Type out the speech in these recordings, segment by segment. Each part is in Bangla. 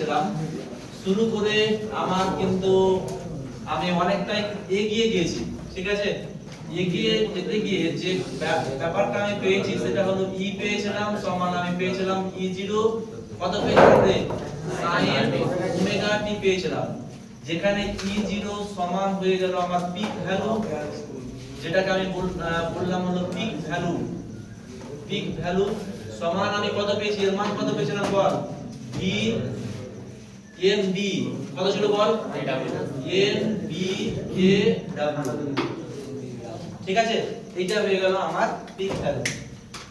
করেছিলাম, শুরু করে আমার কিন্তু আমি অনেকটাই এগিয়ে গিয়েছি, ঠিক আছে। এগিয়ে যেতে গিয়ে যে ব্যাপারটা আমি পেয়েছি সেটা হলো ই পেয়েছিলাম সমান আমি পেয়েছিলাম E0 কত পেয়েছিলাম রে sin ওমেগা t পেয়েছিলাম, যেখানে E0 সমান হয়ে গেল আমার পিক ভ্যালু, যেটাকে আমি বললাম হলো পিক ভ্যালু সমান আমি কত পেয়েছি, এর মান কত পেয়েছিলাম বল, v n b কত ছিল বল, n b k w, ঠিক আছে। এইটা হয়ে গেল আমার পিক ভ্যালু,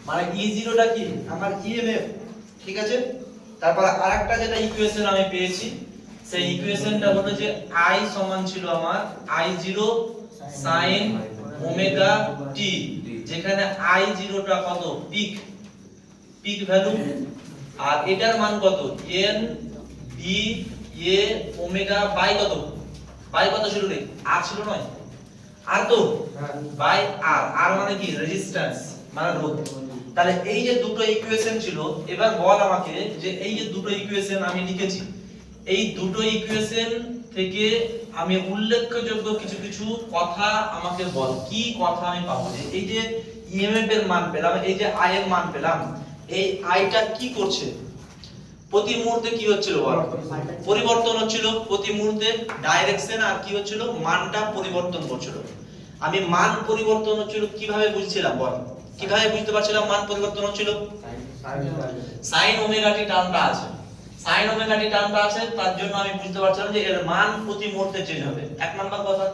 মানে E0 টা কি আমার EMF, ঠিক আছে। তারপর আরেকটা যেটা ইকুয়েশন আমি পেয়েছি, সেই ইকুয়েশনটা হলো যে I সমান ছিল আমার I0 sin ওমেগা t, যেখানে I0 টা কত পিক ভ্যালু, আর এটার মান কত n b a omega by কত ছিল রে, r ছিল নয়, আর তো বাই আর মানে কি রেজিস্ট্যান্স মানে রোধ। তাহলে এই যে দুটো ইকুয়েশন ছিল, এবার বল আমাকে যে এই যে দুটো ইকুয়েশন আমি লিখেছি, এই দুটো ইকুয়েশন থেকে আমি উল্লেখযোগ্য কিছু কিছু কথা আমাকে বল, কি কথা আমি পাবো। যে এই যে ইএমএফ এর মান পেলাম, এই যে আই এর মান পেলাম, এই আইটা কি করছে প্রতি মুহূর্তে, কি হচ্ছিল বল, পরিবর্তন হচ্ছিল প্রতি মুহূর্তে ডাইরেকশন, আর কি হচ্ছিল মানটা পরিবর্তন করছিল। আমি মান পরিবর্তন হচ্ছিল কিভাবে বুঝছিলাম বল, কিভাবে বুঝতে পারছিলাম মান পরিবর্তন হচ্ছিল, sin ওমেগা টি টার্মটা আছে, sin ওমেগা টি টার্মটা আছে, তার জন্য আমি বুঝতে পারছিলাম যে এর মান প্রতি মুহূর্তে চেঞ্জ হবে, এক নাম্বার কথা।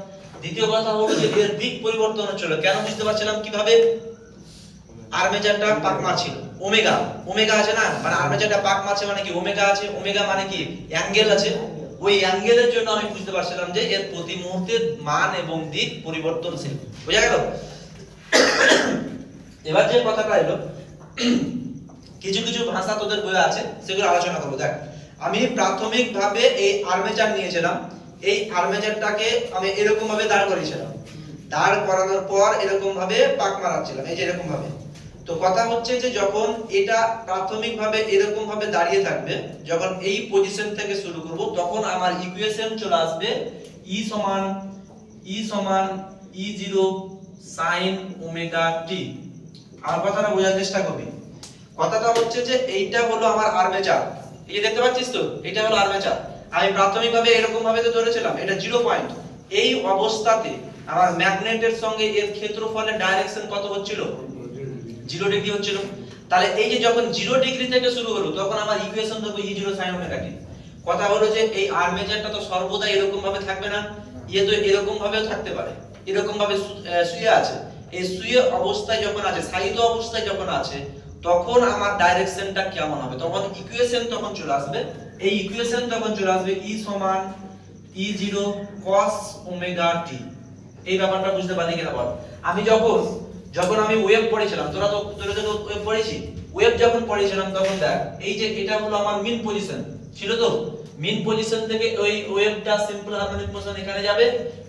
দ্বিতীয় কথা হলো যে এর দিক পরিবর্তন হচ্ছিল, কেন বুঝতে পারছিলাম কিভাবে, আর্মেচারটা পাক মারছিল, ওমেগা আছে না, মানে আর্মেচারটা পাক মারছে মানে কি ওমেগা আছে, ওমেগা মানে কি অ্যাঙ্গেল আছে, ওই অ্যাঙ্গেলের জন্য আমি বুঝতে পারছিলাম যে এর প্রতি মুহূর্তে মান এবং দিক পরিবর্তনশীল, বুঝা গেল। এবার যে কথাটা এলো, কিছু কিছু ভাষা তোদের বইয়ে আছে সেগুলো আলোচনা করব। দেখ, আমি প্রাথমিকভাবে এই আর্মেচার নিয়েছিলাম, এই আর্মেচারটাকে আমি এরকম ভাবে দাঁড় করিয়েছিলাম, দাঁড় করানোর পর এরকম ভাবে পাক মারাচ্ছিলাম, এই যে এরকম ভাবে। তো কথা হচ্ছে যে যখন এটা প্রাথমিকভাবে এরকম ভাবে দাঁড়িয়ে থাকবে, যখন এই পজিশন থেকে শুরু করব, তখন আমার ইকুয়েশন চলে আসবে E সমান E0 sin ওমেগা t। আমার কথাটা বোঝার চেষ্টা করবি। কথাটা হচ্ছে যে এইটা হলো আমার আর্মেচার, এই যে দেখতে পাচ্ছিস তো, এটা হলো আর্মেচার। আমি প্রাথমিকভাবে এরকম ভাবে তো ধরেছিলাম এটা 0 পয়েন্ট, এই অবস্থাতে আমার ম্যাগনেটের সঙ্গে এর ক্ষেত্রফলের ডাইরেকশন কত হচ্ছিল, 0 ডিগ্রি হচ্ছিল। তাহলে এই যে যখন 0 ডিগ্রি থেকে শুরু হলো, তখন আমার ইকুয়েশন ধরবো E0 sin ওমেগা t। কথা হলো যে এই আর্মেচারটা তো সর্বদা এরকম ভাবে থাকবে না, ইয়ে তো এরকম ভাবেও থাকতে পারে, এরকম ভাবে শুয়ে আছে। এই শুয়ে অবস্থায় যখন আছে, শায়িত অবস্থায় যখন আছে, তখন আমার ডাইরেকশনটা কেমন হবে, তখন ইকুয়েশন তখন চলে আসবে, এই ইকুয়েশন তখন চলে আসবে E সমান E0 cos ওমেগা t। এই ব্যাপারটা বুঝতে পারলি কিনা বল। আমি যখন আমি ওয়েভ পড়েছিলাম, তোরা তো ওয়েভ পড়েছি, ওয়েভ যখন পড়েছিলাম তখন দেখ, এই যে এটা হলো আমার মিন পজিশন ছিল, তো মিন পজিশন থেকে ওই ওয়েভটা সিম্পল হারমোনিক মোশন এখানে যাবে,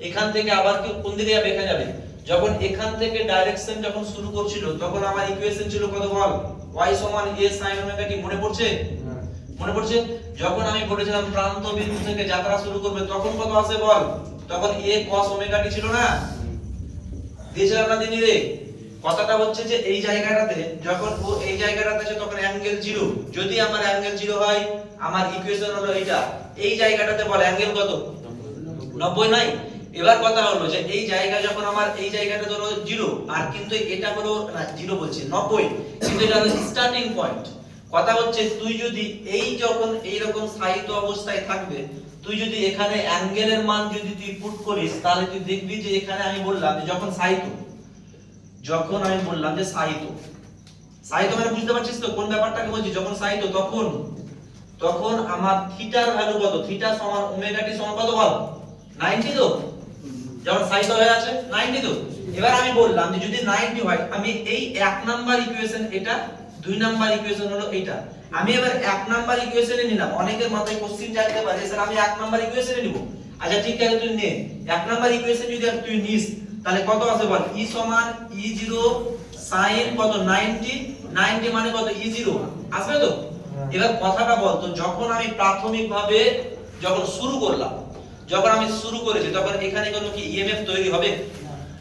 এখান থেকে আবার কি কোন দিকে যাবে, এখানে যাবে। যখন এখান থেকে ডাইরেকশন যখন শুরু করছিল, তখন আমার ইকুয়েশন ছিল কত বল, y সমান a sin ওমেগা t। মনে পড়ছে, মনে পড়ছে। যখন আমি বলেছিলাম প্রান্ত বিন্দু থেকে যাত্রা শুরু করবে, তখন কত আসে বল, তখন a cos ওমেগা t ছিল না, দিয়েছিলাম না দিনি রে। কথাটা হচ্ছে যে এই জায়গাটাতে যখন ও এই জায়গাটাতে আছে, তখন অ্যাঙ্গেল 0, যদি আমার অ্যাঙ্গেল 0 হয়, আমার ইকুয়েশন হলো এইটা, এই জায়গাটাতে বল অ্যাঙ্গেল কত, 90 নাই। এবার কথা হলো যে এই জায়গা যখন আমার এই জায়গাটা ধরো 0, আর কিন্তু এটা হলো না 0 বলছি 90, কিন্তু এটা হলো স্টার্টিং পয়েন্ট। কথা হচ্ছে তুই যদি এই যখন এই রকম স্থায়িত অবস্থায় থাকবে, তুই যদি এখানে অ্যাঙ্গেলের মান যদি তুই পুট করিস, তাহলে তুই দেখবি যে এখানে আমি বললাম যে যখন আমি বললাম যে সাহিত মানে বুঝতে পারছিস তো কোন ব্যাপারটাকে বলছি, যখন সাহিত তখন আমার থিটার ভ্যালু কত, থিটা সমান ওমেগা টি সমান কত বল, 90 তো, যখন সাহিত হয়ে আছে 90 তো। এবার আমি বললাম যে যদি 90 হয়, আমি এই এক নাম্বার ইকুয়েশন এটা, দুই নাম্বার ইকুয়েশন হলো এটা, আমি এবার এক নাম্বার ইকুয়েশনে নিলাম। অনেকের মাথায় কোশ্চেন জানতে পারে স্যার আমি এক নাম্বার ইকুয়েশনে নিব, আচ্ছা ঠিক আছে তুই নে, এক নাম্বার ইকুয়েশন যদি তুই নিস, তাহলে কত আসে বল, E সমান E0 sin কত 90 মানে কত E0 আসবে তো। এবার কথাটা বলতো যখন আমি প্রাথমিকভাবে যখন শুরু করলাম, যখন আমি শুরু করেছি তখন এখানে কোনো কি ইএমএফ তৈরি হবে?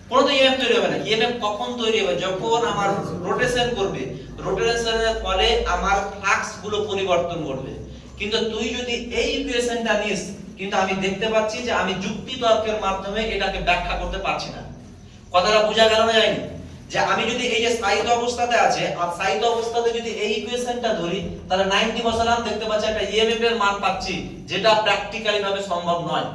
কোনো তো ইএমএফ তৈরি হবে না। ইএমএফ কখন তৈরি হবে? যখন আমার রোটেশন করবে, রোটেশনের ফলে আমার ফ্লাক্স গুলো পরিবর্তন করবে। কিন্তু তুই যদি এই ইকুয়েশনটা নিস, কিন্তু আমি দেখতে পাচ্ছি যে আমি যুক্তি তর্কের মাধ্যমে এটাকে ব্যাখ্যা করতে পারছি না। কথাটা বোঝা গেল না যায়নি? যে আমি যদি এই যে স্থায়িত অবস্থাতে আছে আর স্থায়িত অবস্থাতে যদি এই ইকুয়েশনটা ধরি, তাহলে 90 বসালাম, দেখতে পাচ্ছি একটা ইএমএফ এর মান পাচ্ছি, যেটা প্র্যাকটিক্যালি ভাবে সম্ভব নয়।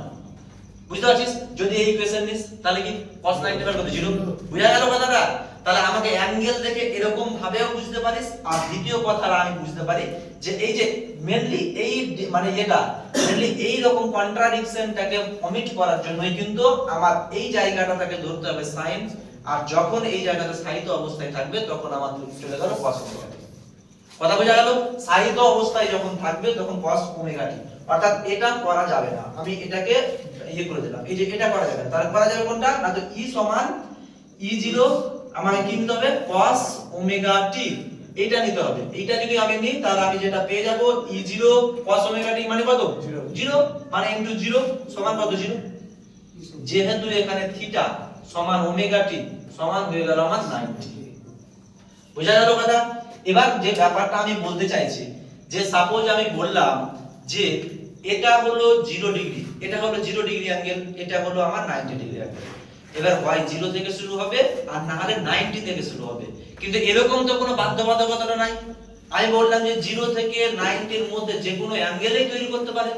বুঝতে পারছিস? যদি এই ইকুয়েশন নিস তাহলে কি cos 90 বার কত? 0। বুঝা গেল কথাটা? তাহলে আমাকে অ্যাঙ্গেল দেখে এরকম ভাবেও বুঝতে পারিস। আর দ্বিতীয় কথাটা আমি বুঝতে পারি যে এই যে মেইনলি এই মানে এটা মেইনলি এই রকম কন্ট্রাডিকশনটাকে অমিট করার জন্যই কিন্তু আমার এই জায়গাটাকে ধরতে হবে সাইন, আর যখন এই জায়গাতে স্থায়িত অবস্থায় থাকবে তখন আমার চলে গেল cos ওমেগা টি। কথা বোঝা গেল? স্থায়িত অবস্থায় যখন থাকবে তখন cos ওমেগা টি, অর্থাৎ এটা করা যাবে না। আমি এটাকে ইয়ে করে দিলাম, এই যে এটা করা যাবে না। তাহলে করা যাবে কোনটা? না তো E সমান E0 আমাকে কি নিতে হবে? cos ওমেগা টি, এটা নিতে হবে। এটা যদি আমি নিই তাহলে আমি যেটা পেয়ে যাব E0 cos ওমেগা টি মানে কত? 0 মানে ইনটু 0 সমান কত? 0। যেহেতু এখানে থিটা সমান ওমেগা টি সমান হয়ে গেল আমার 90। বুঝা গেল কথা? এবার যে ব্যাপারটা আমি বলতে চাইছি, যে সাপোজ আমি বললাম যে এটা হলো 0 ডিগ্রি, এটা হলো 0 ডিগ্রি অ্যাঙ্গেল, এটা হলো আমার 90 ডিগ্রি অ্যাঙ্গেল। এবার হয় 0 থেকে শুরু হবে আর না হলে 90 থেকে শুরু হবে, কিন্তু এরকম তো কোনো বাধ্যবাধকতা নাই। আমি বললাম যে 0 থেকে 90 এর মধ্যে যে কোনো অ্যাঙ্গেলই তৈরি করতে পারে।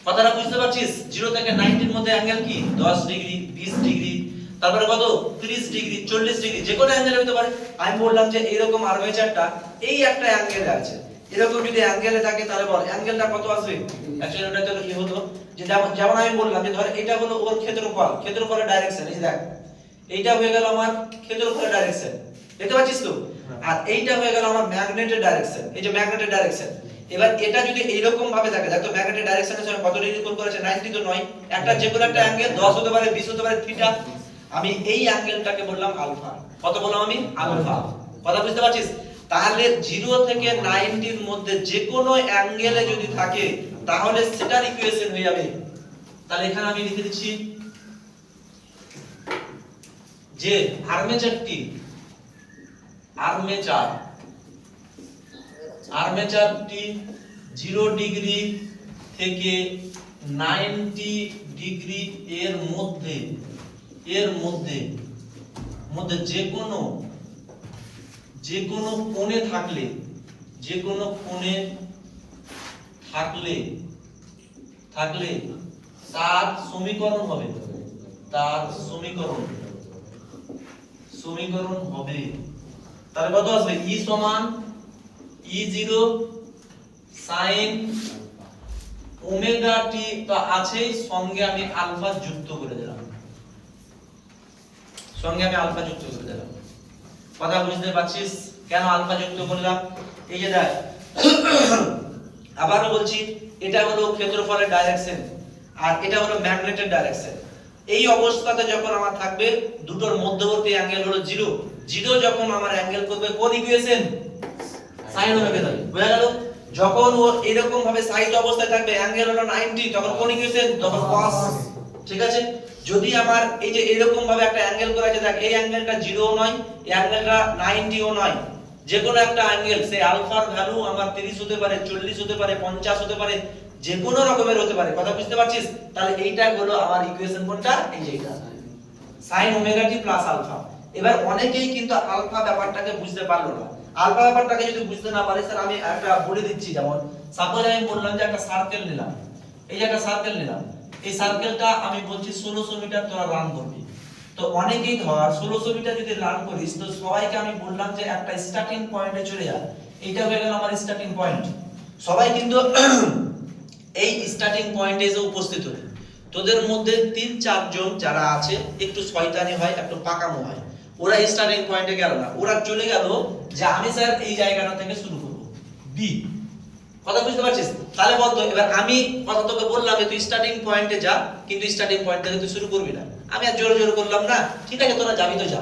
কথাটা বুঝতে পারছিস? 0 থেকে 90 এর মধ্যে অ্যাঙ্গেল কি? 10 ডিগ্রি, 20 ডিগ্রি, তারপরে কত? 30 ডিগ্রি, 40 ডিগ্রি, যে কোনো অ্যাঙ্গেল হতে পারে। আমি বললাম যে এরকম আর্মেচারটা এই একটা অ্যাঙ্গেলে আছে, এরকম যদি অ্যাঙ্গেলে থাকে তাহলে বল অ্যাঙ্গেলটা কত আসবে? অ্যাকচুয়ালি এটা তো কি হতো যে যেমন আমি বললাম যে ধর এটা হলো ওর ক্ষেত্রফল, ক্ষেত্রফলের ডাইরেকশন, এই দেখ এইটা হয়ে গেল আমার ক্ষেত্রফলের ডাইরেকশন, দেখতে পাচ্ছিস তো? আর এইটা হয়ে গেল আমার ম্যাগনেটের ডাইরেকশন, এই যে ম্যাগনেটের ডাইরেকশন। এবার এটা যদি এইরকম ভাবে থাকে, দেখো ম্যাগনেটের ডাইরেকশনের সঙ্গে কত ডিগ্রি কোণ করেছে? 90 তো নয়, একটা যে কোনো একটা অ্যাঙ্গেল 10 হতে পারে, 20 হতে পারে, থিটা। আমি এই অ্যাঙ্গেলটাকে বললাম আলফা। কত বললাম আমি? আলফা। কথা বুঝতে পারছিস? তাহলে 0 থেকে 90 এর মধ্যে যে কোনো অ্যাঙ্গেলে যদি থাকে তাহলে সেটার ইকুয়েশন হয়ে যাবে। তাহলে এখানে আমি লিখে দিচ্ছি যে আর্মেচারটি আর্মেচারটি 0 ডিগ্রি থেকে 90 ডিগ্রি এর মধ্যে যে কোনো কোণে থাকলে তার সমীকরণ হবে, তাহলে কত আসবে? E সমান E0 sin ওমেগা টি তো আছেই, সঙ্গে আমি আলফা যুক্ত করে দিলাম, কথা বুঝতে পারছিস কেন আলফা যুক্ত করলাম? এই যে দেখ আবারও বলছি, এটা হলো ক্ষেত্রফলের ডাইরেকশন আর এটা হলো ম্যাগনেটের ডাইরেকশন। এই অবস্থাতে যখন আমার থাকবে দুটোর মধ্যবর্তী অ্যাঙ্গেল হলো 0 যখন আমার অ্যাঙ্গেল করবে কোন ইকুয়েশন? sin omega t. বুঝা গেল? যখন ও এরকম ভাবে স্থায়িত অবস্থায় থাকবে অ্যাঙ্গেল হলো 90, তখন কোন ইকুয়েশন? তখন cos। ঠিক আছে? যদি আমার এই যে এরকম ভাবে একটা অ্যাঙ্গেল করা আছে, দেখ এই অ্যাঙ্গেলটা 0 ও নয়, এই অ্যাঙ্গেলটা 90 ও নয়, যে কোনো একটা অ্যাঙ্গেল, সেই আলফার ভ্যালু আমার 30 হতে পারে, 40 হতে পারে, 50 হতে পারে, যে কোনো রকমের হতে পারে। কথা বুঝতে পারছিস? তাহলে এইটা হলো আমার ইকুয়েশন কোনটা? এই যে এটা sin omega t plus alpha. এবার অনেকেই কিন্তু আলফা ব্যাপারটাকে বুঝতে পারলো না। আলফা ব্যাপারটাকে যদি বুঝতে না পারিস, তাহলে আমি একটা বলে দিচ্ছি। যেমন সাপোজ আমি বললাম যে একটা সার্কেল নিলাম, এই যে একটা সার্কেল নিলাম, এই সার্কেলটা আমি বলছি 1600 মিটার তোরা রান করবি। তো অনেকেই ধর 1600 মিটার যদি রান করিস, তো সবাইকে আমি বললাম যে একটা স্টার্টিং পয়েন্টে চলে যা, এইটা হয়ে গেল আমার স্টার্টিং পয়েন্ট। সবাই কিন্তু এই স্টার্টিং পয়েন্টে এসে উপস্থিত হলো। তোদের মধ্যে 3-4 জন যারা আছে একটু শয়তানি হয়, একটু পাকামো হয়, ওরা স্টার্টিং পয়েন্টে গেল না, ওরা চলে গেল যে আমি স্যার এই জায়গাটা থেকে শুরু করব, বি। কথা বুঝতে পারছিস? তাহলে বলতো, এবার আমি কথা তোকে বললাম যে তুই স্টার্টিং পয়েন্টে যা, কিন্তু স্টার্টিং পয়েন্ট থেকে তুই শুরু করবি না। আমি আর জোরে জোরে করলাম না, ঠিক আছে তোরা যাবি তো যা।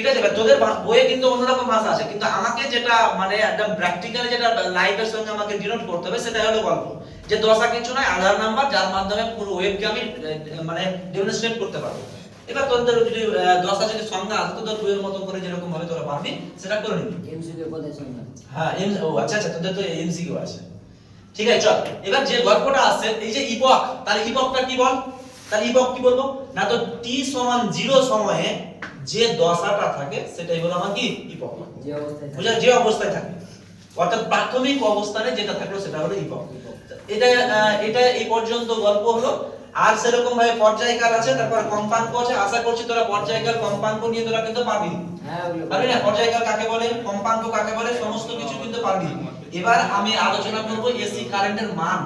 ঠিক আছে? এবার তোদের বইয়ে কিন্তু অন্যরকম ভাষা আছে, কিন্তু আমাকে যেটা মানে একদম প্র্যাকটিক্যালি যেটা লাইভের সঙ্গে আমাকে ডিনোট করতে হবে সেটা হলো গল্প, যে দশা কিছু নয়, আধার নাম্বার যার মাধ্যমে পুরো ওয়েবকে আমি মানে ডেমনস্ট্রেট করতে পারবো। এবার তোদের যদি দশা যদি সংজ্ঞা আছে তো তোর বইয়ের মতো করে যেরকম ভাবে তোরা পারবি সেটা করে নিবি। এমসিকিউ কোথায় সংজ্ঞা? হ্যাঁ ও আচ্ছা আচ্ছা, তোদের তো এমসিকিউ আছে। ঠিক আছে চল, এবার যে গল্পটা আছে এই যে ইপক, তাহলে ইপকটা কি বল? তাহলে ইপক কি বলবো না, তো t সমান 0 সময়ে যে দশাটা থাকে সেটাই হলো আমার কি ইপক, যে অবস্থায় বুঝা, যে অবস্থায় থাকে, অর্থাৎ প্রাথমিক অবস্থানে যেটা থাকলো সেটা হলো ইপক। এটা এটা এই পর্যন্ত গল্প হলো। আর সেরকম ভাবে পর্যায়কাল আছে, তারপর কম্পাঙ্ক আছে। আশা করছি তোরা পর্যায়কাল কম্পাঙ্ক নিয়ে তোরা কিন্তু পারবি। হ্যাঁ ওগুলো পারবি না? পর্যায়কাল কাকে বলে, কম্পাঙ্ক কাকে বলে, সমস্ত কিছু কিন্তু পারবি। এবার আমি আলোচনা করব এসি কারেন্টের মান।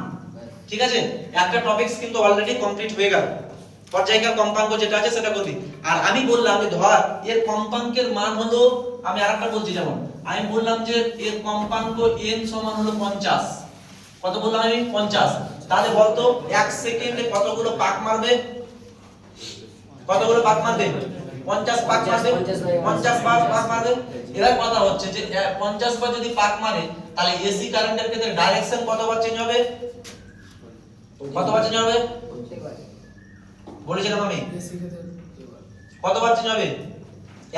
ঠিক আছে, একটা টপিকস কিন্তু অলরেডি কমপ্লিট হয়ে গেল। পর্যায়কাল কম্পাঙ্ক যেটা আছে সেটা করবি। আর আমি বললাম যে ধর এর কম্পাঙ্কের মান হলো, আমি আরেকটা বলছি, যেমন আমি বললাম যে এর কম্পাঙ্ক n সমান হলো 50। কত বললাম আমি? 50। তাহলে বলতো 1 সেকেন্ডে কতগুলো পাক মারবে? কতগুলো পাক মারবে? 50 পাক মারবে। 50 পাক মারবে। এবার কথা হচ্ছে যে 50 বার যদি পাক মারে তাহলে এসি কারেন্টের ক্ষেত্রে ডাইরেকশন কতবার চেঞ্জ হবে? কতবার চেঞ্জ হবে বলেছিলাম আমি? কতবার চেঞ্জ হবে?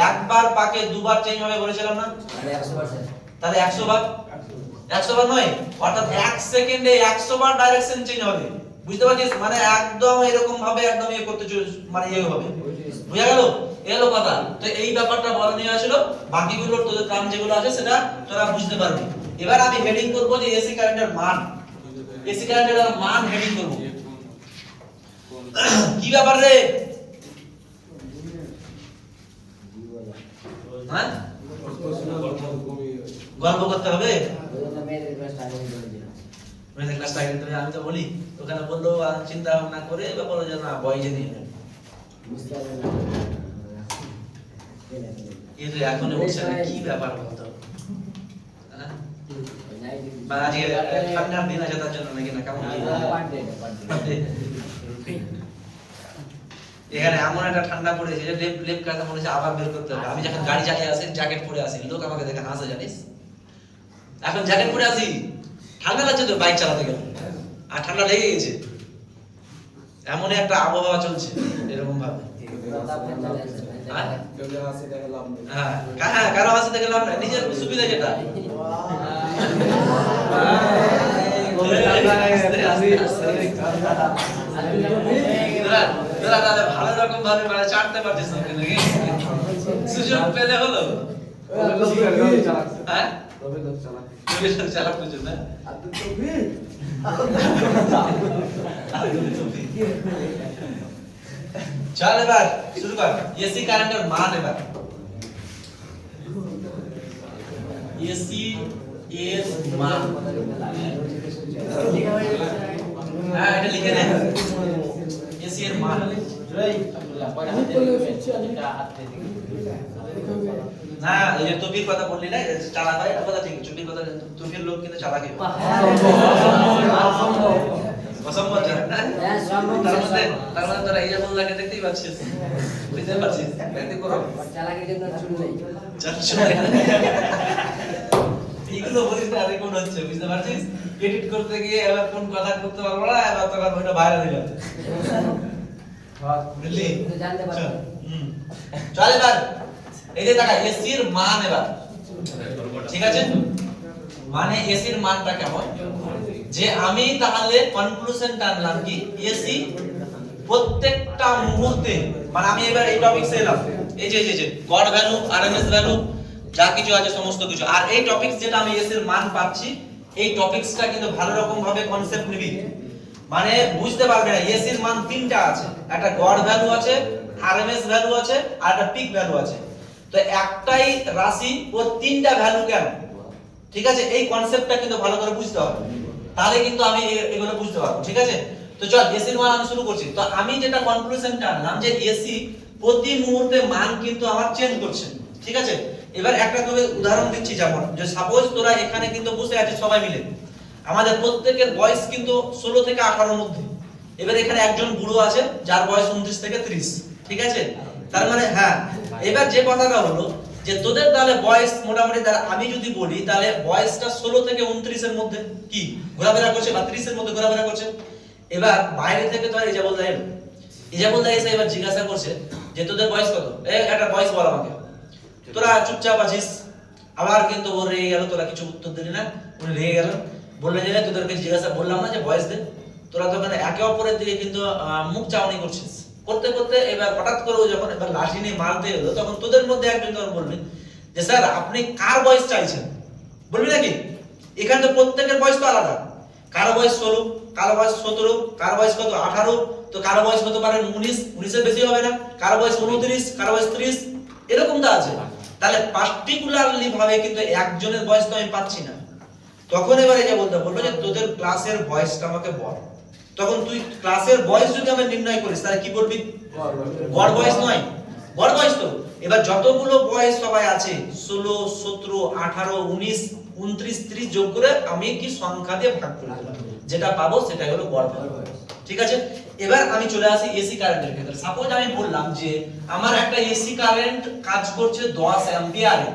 একবার পাকে দুবার চেঞ্জ হবে বলেছিলাম না? 100%। তাহলে 100 বার, 100 বার নয়, অর্থাৎ 1 সেকেন্ডে 100 বার ডাইরেকশন চেঞ্জ হবে। বুঝতে পারছিস? মানে একদম এরকম ভাবে একদম ইয়ে করতে মানে ইয়ে হবে। বুঝা গেল? এলো কথা। তো এই ব্যাপারটা বলা নিয়ে আসছিল, বাকিগুলো তোদের কাম যেগুলো আছে সেটা তোরা বুঝতে পারবি। এবার আমি হেডিং করব যে এসি কারেন্টের মান। এসি কারেন্টের মান হেডিং করব। কি ব্যাপার রে? হ্যাঁ গল্প করতে হবে। ওটা মেয়েদের ক্লাস টাইম করে দিলাম। মেয়েদের ক্লাস টাইম তুমি, আমি তো বলি ওখানে বললো চিন্তা ভাবনা করে এবার বলো যে না বয়সে নিয়ে নেবে। বুঝতে পারলেন না? এই তো এখন উঠছে না, কি ব্যাপার বলতো? হ্যাঁ বা আজকে ঠান্ডার দিন আছে তার জন্য নাকি না কেমন কি? এখানে এমন একটা ঠান্ডা পড়েছে যে লেপ কাটা মনে হচ্ছে আবার বের করতে হবে। আমি যখন গাড়ি চালিয়ে আসি জ্যাকেট পরে আসি, লোক আমাকে দেখে হাসে জানিস। এখন জ্যাকেট পরে আসি, ঠান্ডা লাগছে তো বাইক চালাতে গেলে, আর ঠান্ডা লেগে গেছে। এমনই একটা আবহাওয়া চলছে এরকম ভাবে। হ্যাঁ হ্যাঁ, কারো হাসি দেখে লাভ নাই, নিজের সুবিধা যেটা। তোরা তাহলে ভালো রকম ভাবে মানে চাটতে পারছিস না নাকি? সুযোগ পেলে হলো। হ্যাঁ চালাক বুঝুন না। চল এবার শুরু কর এসি কারেন্টের মান। এবার এসি এর মান, হ্যাঁ এটা লিখে নে। এসি এর মান না, এই যে তুফির কথা বললি না, চালাক হয়, এটা কথা ঠিক। তুফির কথা, তুফির লোক কিন্তু চালাক হয়। অসম্ভব না? তার মধ্যে তোরা এই যে বললাকে দেখতেই পাচ্ছিস, বুঝতে পারছিস? দেখতে করো চালাকের জন্য চুল নেই। এইগুলো বলিস না, রেকর্ড হচ্ছে, বুঝতে পারছিস? এডিট করতে গিয়ে এবার কোন কথা করতে পারবো না, এবার তখন ওইটা ভাইরাল হয়ে যাবে। বুঝলি? জানতে পারছো। চল এবার এই যে দেখা এসি এর মান। এবার ঠিক আছে, মানে এসি এর মানটা কেমন, যে আমি তাহলে কনক্লুশন টানলাম কি এসি প্রত্যেকটা মুহূর্তে, মানে আমি এবার এই টপিকসে এলাম, এই যে গড ভ্যালু, আরএমএস ভ্যালু যা কিছু আছে সমস্ত কিছু। আর এই টপিকস যেটা আমি এসি এর মান পাচ্ছি, এই টপিকসটা কিন্তু ভালো রকম ভাবে কনসেপ্ট নিবি, মানে বুঝতে পারবে না। এসি এর মান তিনটা আছে, একটা গড ভ্যালু আছে, আরএমএস ভ্যালু আছে, আর একটা পিক ভ্যালু আছে। তো একটাই রাশি ও তিনটা ভ্যালু কেন? ঠিক আছে, এই কনসেপ্টটা কিন্তু ভালো করে বুঝতে হবে, তাহলে কিন্তু আমি এগুলো বুঝতে পারবো। ঠিক আছে, তো চল এসি এর মান আমি শুরু করছি। তো আমি যেটা কনক্লুশনটা আনলাম যে এসি প্রতি মুহূর্তে মান কিন্তু আমার চেঞ্জ করছে। ঠিক আছে, এবার একটা তোকে উদাহরণ দিচ্ছি, যেমন যে সাপোজ তোরা এখানে কিন্তু বসে আছিস সবাই মিলে, আমাদের প্রত্যেকের বয়স কিন্তু 16 থেকে 18 এর মধ্যে। এবার এখানে একজন বুড়ো আছে যার বয়স 29 থেকে 30। ঠিক আছে, তার মানে হ্যাঁ, এবার যে কথাটা হলো যে তোদের তাহলে বয়স মোটামুটি তাহলে আমি যদি বলি তাহলে বয়সটা 16 থেকে 29 এর মধ্যে কি ঘোরাফেরা করছে বা 30 এর মধ্যে ঘোরাফেরা করছে। এবার বাইরে থেকে তো ইজাবুল দা এলো, ইজাবুল দা এসে এবার জিজ্ঞাসা করছে যে তোদের বয়স কত, একটা বয়স বল আমাকে। তোরা চুপচাপ আছিস, আবার কিন্তু ও রেগে গেল, তোরা কিছু উত্তর দিলি না, উনি রেগে গেল, বললেন যে তোদেরকে জিজ্ঞাসা বললাম না যে বয়স দে। তোরা তখন একে অপরের দিকে কিন্তু মুখ চাওয়ানি করছিস, করতে করতে এবার হঠাৎ করে ও যখন এবার লাঠি নিয়ে মারতে এলো তখন তোদের মধ্যে একজন তখন বললেন যে স্যার আপনি কার বয়স চাইছেন, বলবি নাকি? এখানে তো প্রত্যেকের বয়স তো আলাদা, কারো বয়স 16, কারো বয়স 17, কারো বয়স কত 18, তো কারো বয়স হতে পারে 19, 19 এর বেশি হবে না, কারো বয়স 29, কারো বয়স 30, এরকম তো আছে। তাহলে পার্টিকুলারলি ভাবে কিন্তু একজনের বয়স তো আমি পাচ্ছি না। তখন এবারে যে বলতে বললো যে তোদের ক্লাসের বয়সটা আমাকে বল। তখন তুই ক্লাসের বয়স যদি আমি নির্ণয় করিস তাহলে কি বলবি? গড় বয়স নয়, গড় বয়স তো। এবার যতগুলো বয়স সবাই আছে 16, 17, 18, 19, 29, 30 যোগ করে আমি কি সংখ্যা দিয়ে ভাগ করে দিলাম, যেটা পাবো সেটাই হলো গড় বয়স। ঠিক আছে, এবার আমি চলে আসি এসি কারেন্টের ক্ষেত্রে। সাপোজ আমি বললাম যে আমার একটা এসি কারেন্ট কাজ করছে 10 অ্যাম্পিয়ারে,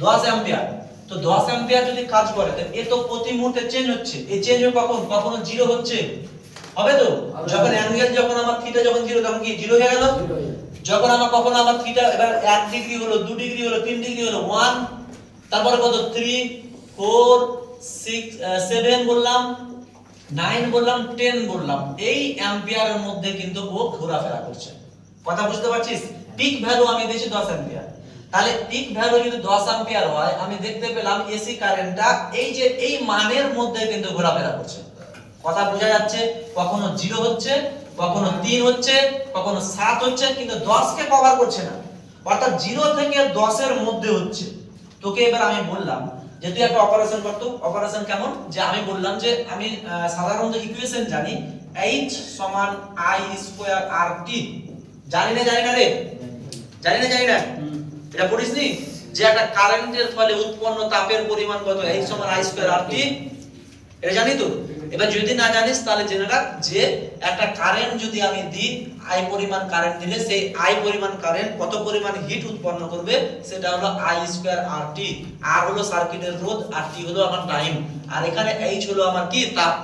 10 অ্যাম্পিয়ার। তো 10 অ্যাম্পিয়ার যদি কাজ করে তাহলে এ তো প্রতি মুহূর্তে চেঞ্জ হচ্ছে, এই চেঞ্জ কখন? কখনো 0 হচ্ছে, হবে তো। যখন অ্যাঙ্গেল যখন আমার থিটা যখন 0 তখন কি 0 হয়ে গেল। যখন আমার কখনো আমার থিটা এবার 1 ডিগ্রি হলো, 2 ডিগ্রি হলো, 3 ডিগ্রি হলো, 1, তারপরে কত 3, 4, 6, 7 বললাম, 9 বললাম, 10 বললাম, এই অ্যাম্পিয়ারের মধ্যে কিন্তু ও ঘোরাফেরা করছে। কথা বুঝতে পারছিস? পিক ভ্যালু আমি দিয়েছি 10 অ্যাম্পিয়ার। তাহলে পিক ভ্যালু যদি 10 অ্যাম্পিয়ার হয়, আমি দেখতে পেলাম এসি কারেন্টটা এই যে এই মানের মধ্যে কিন্তু ঘোরাফেরা করছে। কথা বোঝা যাচ্ছে? কখনো 0 হচ্ছে, কখনো 3 হচ্ছে, কখনো 7 হচ্ছে, কিন্তু 10 কে কভার করছে না। অর্থাৎ 0 থেকে 10 এর মধ্যে হচ্ছে। তোকে এবার আমি বললাম যে তুই একটা অপারেশন করতো। অপারেশন কেমন? যে আমি বললাম যে আমি সাধারণত ইকুয়েশন জানি H সমান I স্কয়ার RT। জানি না রে? জানি না? এটা পড়িসনি যে একটা কারেন্টের ফলে উৎপন্ন তাপের পরিমাণ কত? H সমান I স্কয়ার RT। এটা জানি তো? এবার যদি না জানিস তাহলে জেনে রাখ যে একটা কারেন্ট যদি আমি দিই, I পরিমাণ কারেন্ট দিলে সেই I পরিমাণ কারেন্ট কত পরিমাণ হিট উৎপন্ন করবে সেটা হলো I স্কয়ার RT। R হলো সার্কিটের রোধ, আর T হলো আমার টাইম, আর এখানে H হলো আমার কি? তাপ।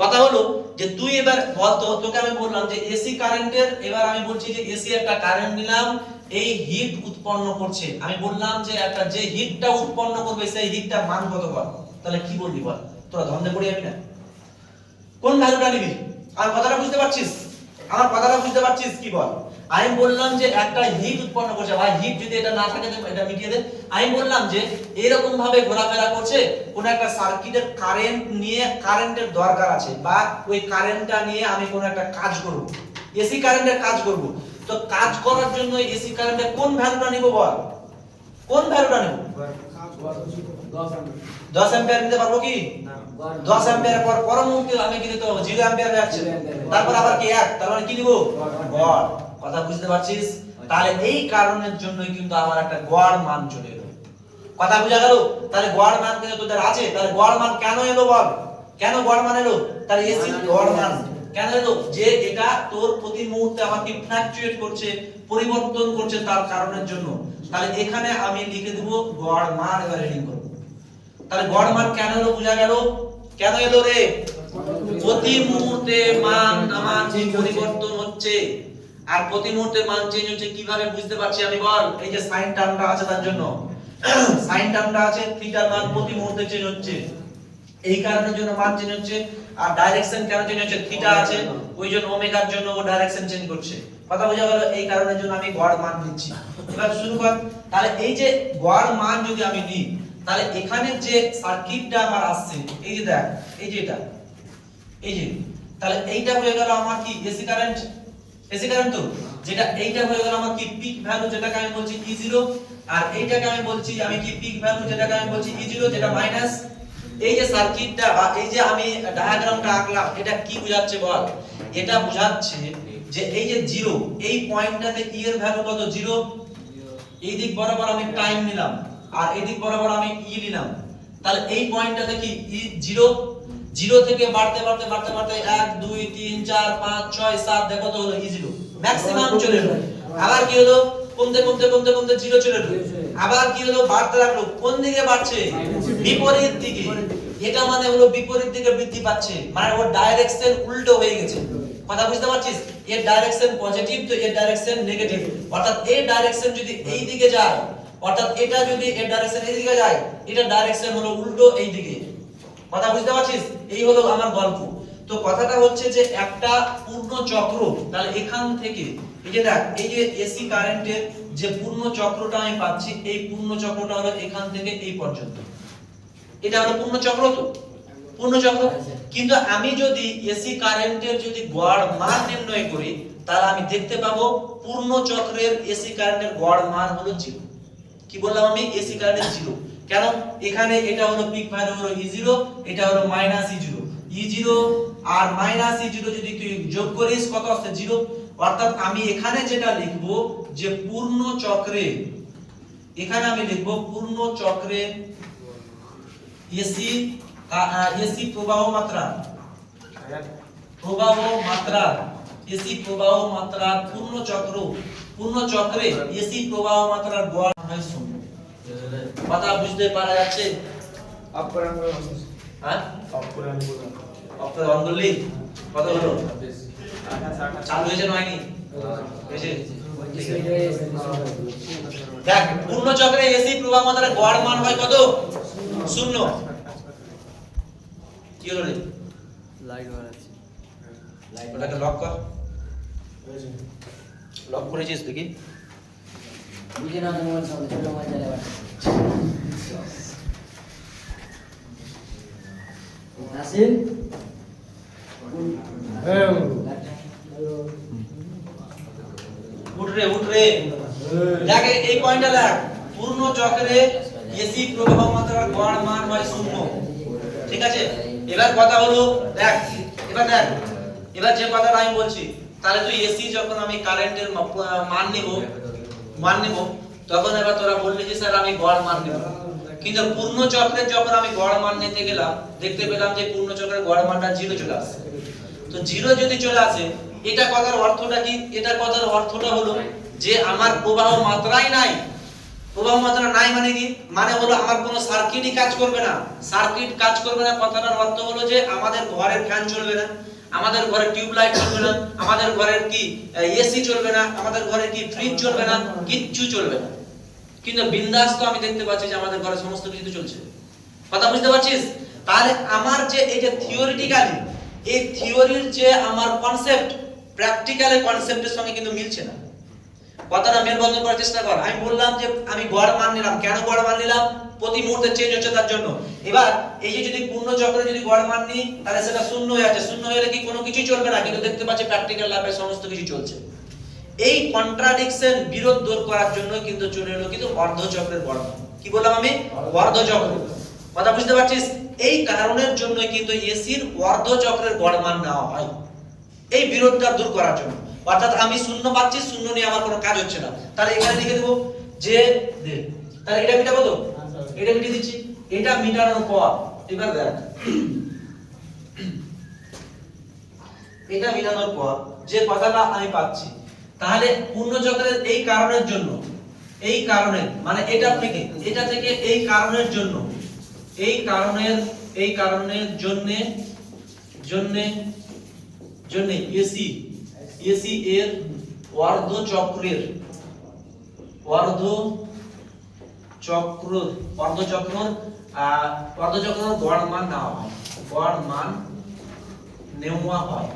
কথা হলো যে তুই এবার বল তো, তোকে আমি বললাম যে এসি কারেন্টের, এবার আমি বলছি যে এসি একটা কারেন্ট নিলাম, এই হিট উৎপন্ন করছে। আমি বললাম যে একটা যে হিটটা উৎপন্ন করবে সেই হিটটার মান কত বল? তাহলে কি বলবি বল? তোরা ধন্দে পড়ে যাবি না? কোন ভ্যালুটা নিবি? আমার কথাটা বুঝতে পারছিস? আমার কথাটা বুঝতে পারছিস কি বল? আমি বললাম যে একটা হিট উৎপন্ন করছে, ভাই হিট যদি এটা না থাকে এটা মিটিয়ে দে। আমি বললাম যে এরকম ভাবে ঘোরাফেরা করছে, কোন একটা সার্কিটের কারেন্ট নিয়ে, কারেন্টের দরকার আছে বা ওই কারেন্টটা নিয়ে আমি কোন একটা কাজ করব, এসি কারেন্টের কাজ করব। তো কাজ করার জন্য এসি কারেন্টের কোন ভ্যালুটা নিব বল? কোন ভ্যালুটা নেব? 10 অ্যাম্পিয়ার নিতে পারবো কি? 10 অ্যাম্পিয়ার পর মুহূর্তে আমি কি দিতে পারবো? 0 অ্যাম্পিয়ার হয়ে যাচ্ছে, তারপর আবার কি 1, তার মানে কি দিব? গড়। কথা বুঝতে পারছিস? তাহলে এই কারণের জন্যই কিন্তু আমার একটা গড় মান চলে এলো। কথা বুঝা গেল? তাহলে গড় মান কিন্তু তোদের আছে। তাহলে গড় মান কেন এলো বল? কেন গড় মান এলো? তাহলে এসি গড় মান কেন এলো? যে এটা তোর প্রতি মুহূর্তে আমার কি ফ্ল্যাকচুয়েট করছে, পরিবর্তন করছে, তার কারণের জন্য। তাহলে এখানে আমি লিখে দেব গড় মান। এবার রিডিং করব। তাহলে গড় মান কেন এলো বুঝা গেল? কেন এলো রে? প্রতি মুহূর্তে মান আমার যে পরিবর্তন হচ্ছে, আর প্রতি মুহূর্তে মান চেঞ্জ হচ্ছে কিভাবে বুঝতে পারছি আমি বল? এই যে সাইন টার্মটা আছে তার জন্য, সাইন টার্মটা আছে, থিটার মান প্রতি মুহূর্তে চেঞ্জ হচ্ছে, এই কারণের জন্য মান চেঞ্জ হচ্ছে। আর ডাইরেকশন কেন চেঞ্জ হচ্ছে? থিটা আছে, ওই জন্য ওমেগার জন্য ও ডাইরেকশন চেঞ্জ করছে। কথা বোঝা গেল? এই কারণের জন্য আমি গড় মান দিচ্ছি। এবার শুরু কর। তাহলে এই যে গড় মান যদি আমি নিই, তাহলে এখানে যে সার্কিটটা আমার আসছে, এই যে দেখ, এই যে এটা, এই যে, তাহলে এইটা হয়ে গেল আমার কি? AC current. এসি কারেন্ট তো, যেটা এইটা হয়ে গেল আমার কি? পিক ভ্যালু, যেটাকে আমি বলছি E0। আর এইটাকে আমি বলছি আমি কি? পিক ভ্যালু, যেটাকে আমি বলছি E0, যেটা মাইনাস। এই যে সার্কিটটা বা এই যে আমি ডায়াগ্রামটা আঁকলাম, এটা কি বোঝাচ্ছে বল? এটা বোঝাচ্ছে যে এই যে 0, এই পয়েন্টটাতে E এর ভ্যালু কত? 0। এই দিক বরাবর আমি টাইম নিলাম, আর এই দিক বরাবর আমি E নিলাম। তাহলে এই পয়েন্টটাতে কি? E0। 0 থেকে বাড়তে 1 2 3 4 5 6 7 দেখো তো হলো E0, ম্যাক্সিমাম চলে এলো। আবার কি হলো কমতে কমতে কমতে কমতে জিরো চলে এলো, আবার কি হলো বাড়তে লাগলো, কোন দিকে বাড়ছে, বিপরীত দিকে। এটা মানে হলো বিপরীত দিকে বৃদ্ধি পাচ্ছে, মানে ওর ডাইরেকশন উল্টো হয়ে গেছে। কথা বুঝতে পারছিস? এর ডাইরেকশন পজিটিভ তো এর ডাইরেকশন নেগেটিভ, অর্থাৎ এর ডাইরেকশন যদি এই দিকে যায়, অর্থাৎ এটা যদি এর ডাইরেকশন এই দিকে যায়, এটা ডাইরেকশন হলো উল্টো এই দিকে। কথা বুঝতে পারছিস? এই হলো আমার গল্প। তো কথাটা হচ্ছে যে একটা পূর্ণ চক্র, তাহলে এখান থেকে এই যে দেখ এই যে এসি কারেন্টের যে পূর্ণ চক্রটা আমি পাচ্ছি, এই পূর্ণ চক্রটা হলো এখান থেকে এই পর্যন্ত। এটা হলো পূর্ণ চক্র, তো পূর্ণ চক্র। কিন্তু আমি যদি এসি কারেন্টের যদি গড় মান নির্ণয় করি, তাহলে আমি দেখতে পাবো পূর্ণ চক্রের এসি কারেন্টের গড় মান হলো 0। কি বললাম আমি? এসি কারেন্টের 0। কেন? এখানে এটা হলো পিক ভ্যালু হলো E0, এটা হলো -E0। E0 আর -E0 যদি তুই যোগ করিস কত আসছে? 0। অর্থাৎ আমি এখানে যেটা লিখব যে পূর্ণ চক্রে, এখানে আমি লিখব পূর্ণ চক্রে এসি প্রবাহ মাত্রা, এসি প্রবাহ মাত্রা পূর্ণ চক্রে এসি প্রবাহ মাত্রার গড় হয় 0। কথা বুঝতে পারা যাচ্ছে? হ্যাঁ অপরে অন করলি কত হলো? চালু হয়েছে না হয়নি? হয়েছে। দেখ পূর্ণ চক্রে এসি প্রবাহ মাত্রার গড় মান হয় কত? 0। কি হলো রে? লাইট বাড়াচ্ছি। ওটাকে লক কর। লক করেছিস দেখি? বুঝে না তো মোবাইল সামনে ছোট মোবাইল চালাবার। নাসির উঠ রে দেখ এই পয়েন্টটা লেখ, পূর্ণ চক্রে এসি প্রবাহ মাত্রার গড় মান হয় 0। ঠিক আছে? এবার কথা হলো দেখ, এবার যে কথাটা আমি বলছি, তাহলে তুই এসি যখন আমি কারেন্টের মান নিব তখন এবার তোরা বললি যে স্যার আমি গড় মান নেব। কিন্তু পূর্ণ চক্রের যখন আমি গড় মান নিতে গেলাম, দেখতে পেলাম যে পূর্ণ চক্রের গড় মানটা 0 চলে আসে। তো 0 যদি চলে আসে, এটা কথার অর্থটা কি? এটা কথার অর্থটা হলো যে আমার প্রবাহ মাত্রাই নাই। প্রবাহ মাত্রা নাই মানে কি? মানে হলো আমার কোনো সার্কিটই কাজ করবে না। সার্কিট কাজ করবে না কথাটার অর্থ হলো যে আমাদের ঘরের ফ্যান চলবে না, আমাদের ঘরে টিউবলাইট চলবে না, আমাদের ঘরের কি এসি চলবে না, আমাদের ঘরে কি ফ্রিজ চলবে না, কিচ্ছু চলবে না। কিন্তু বিন্দাস তো আমি দেখতে পাচ্ছি যে আমাদের ঘরে সমস্ত কিছু চলছে। কথা বুঝতে পারছিস? তাহলে আমার যে এই যে থিওরিটিক্যালি, এই থিওরির যে আমার কনসেপ্ট, প্র্যাকটিক্যালি কনসেপ্টের সঙ্গে কিন্তু মিলছে না। কথাটা মেলবন্ধ করার চেষ্টা কর। আমি বললাম যে আমি গড় মান নিলাম, কেন গড় মান নিলাম? প্রতি মুহূর্তে চেঞ্জ হচ্ছে তার জন্য। এবার এই যে যদি পূর্ণ চক্রে যদি গড় মান নিই, তাহলে সেটা 0 হয়ে আছে। 0 হলে কি কোনো কিছুই চলবে না, কিন্তু দেখতে পাচ্ছি প্র্যাকটিক্যাল ল্যাবে সমস্ত কিছু চলছে। এই কন্ট্রাডিকশন, বিরোধ দূর করার জন্য কিন্তু চলে এলো কিন্তু অর্ধ চক্রের গড় মান। কি বললাম আমি? অর্ধ চক্র। কথা বুঝতে পারছিস? এই কারণের জন্য কিন্তু এসির অর্ধ চক্রের গড় মান নেওয়া হয়, এই বিরোধটা দূর করার জন্য। অর্থাৎ আমি 0 পাচ্ছি, 0 নিয়ে আমার কোনো কাজ হচ্ছে না। তাহলে এখানে লিখে দেব যে তাহলে এটা মিটাবো তো, এটা মিটিয়ে দিচ্ছি। এটা মিটানোর পর এবার দেখ, এটা মিটানোর পর যে কথাটা আমি পাচ্ছি, তাহলে পূর্ণ চক্রের এই কারণের জন্য, এই কারণের মানে এটা থেকে এই কারণের জন্য, এই কারণের জন্য এসি এর অর্ধ চক্রের গড় মান নেওয়া হয়, নেওয়া হয়।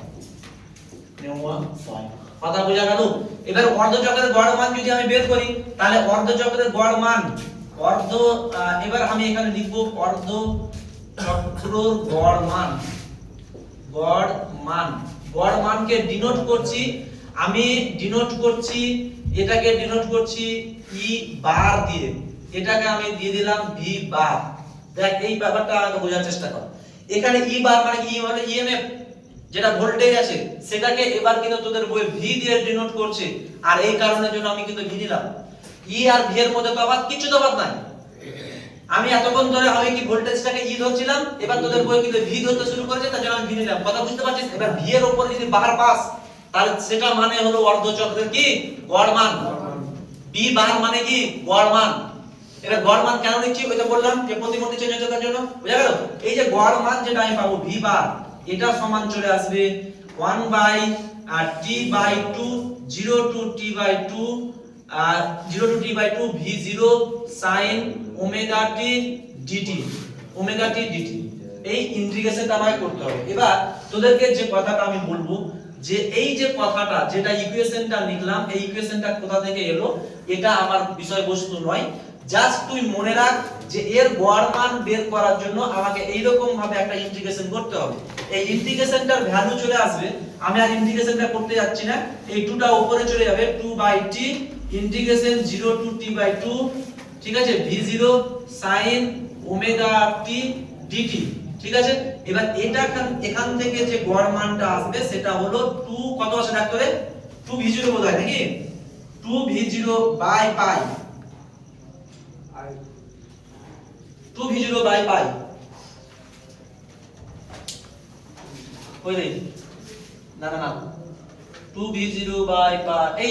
কথা বোঝা গেল? এবার অর্ধ চক্রের গড় মান যদি আমি বের করি, তাহলে অর্ধ চক্রের গড় মান এবার আমি এখানে লিখব অর্ধ চক্রের গড় মানকে ডিনোট করছি, এটাকে ডিনোট করছি ই বার দিয়ে, এটাকে আমি দিয়ে দিলাম ভি বার। দেখ এই ব্যাপারটা আগে বোঝার চেষ্টা কর। এখানে ই বার মানে ই মানে ইএমএফ, যেটা ভোল্টেজ আছে, সেটাকে এবার কিন্তু তোদের বই ভি দিয়ে ডিনোট করছে। আর এই কারণের জন্য আমি কিন্তু ভি দিলাম। ই আর ভি এর মধ্যে তফাৎ, কিছু তফাৎ নাই। আমি এতক্ষণ ধরে আমি কি ভোল্টেজটাকে ই ধরছিলাম, এবার তোদের বই কিন্তু ভি ধরতে শুরু করেছে, তার জন্য আমি ভি নিলাম। কথা বুঝতে পারছিস? এবার ভি এর উপরে যদি বার পাস, তাহলে সেটা মানে হলো অর্ধচক্রের কি গড় মান। বি বার মানে কি গড় মান। এটা গড় মান কেন লিখছি ওইটা বললাম যে প্রতিমূর্তি চেঞ্জ হচ্ছে তার জন্য, বুঝা গেল? এই যে গড় মান যেটা আমি পাবো ভি বার, এটা সমান চলে আসবে 1 by t by 2 0 to t by 2 0 to t by 2 v0 sin omega t dt, omega t dt। এই ইন্টিগ্রেশনটা আমাকে করতে হবে। এবার তোদেরকে যে কথাটা আমি বলবো যে এই যে কথাটা যেটা ইকুয়েশনটা লিখলাম, এই ইকুয়েশনটা কোথা থেকে এলো এটা আমার বিষয়বস্তু নয়, জাস্ট তুই মনে রাখ যে এর গড় মান বের করার জন্য আমাকে এই রকম ভাবে একটা ইন্টিগ্রেশন করতে হবে। এই ইন্টিগ্রেশনটার ভ্যালু চলে আসবে, আমি আর ইন্টিগ্রেশনটা করতে যাচ্ছি না, এই 2 টা উপরে চলে যাবে 2 by t integration 0 to t by 2, ঠিক আছে, v0 sin omega t dt, ঠিক আছে। এবার এটা এখান থেকে যে গড় মানটা আসবে সেটা হলো 2 কত আসে ডাক্তারে 2v0 বোধহয় নাকি 2v0 by pi, 2v0 by pi কই রে, না না না 2v0 বাই পাই, এই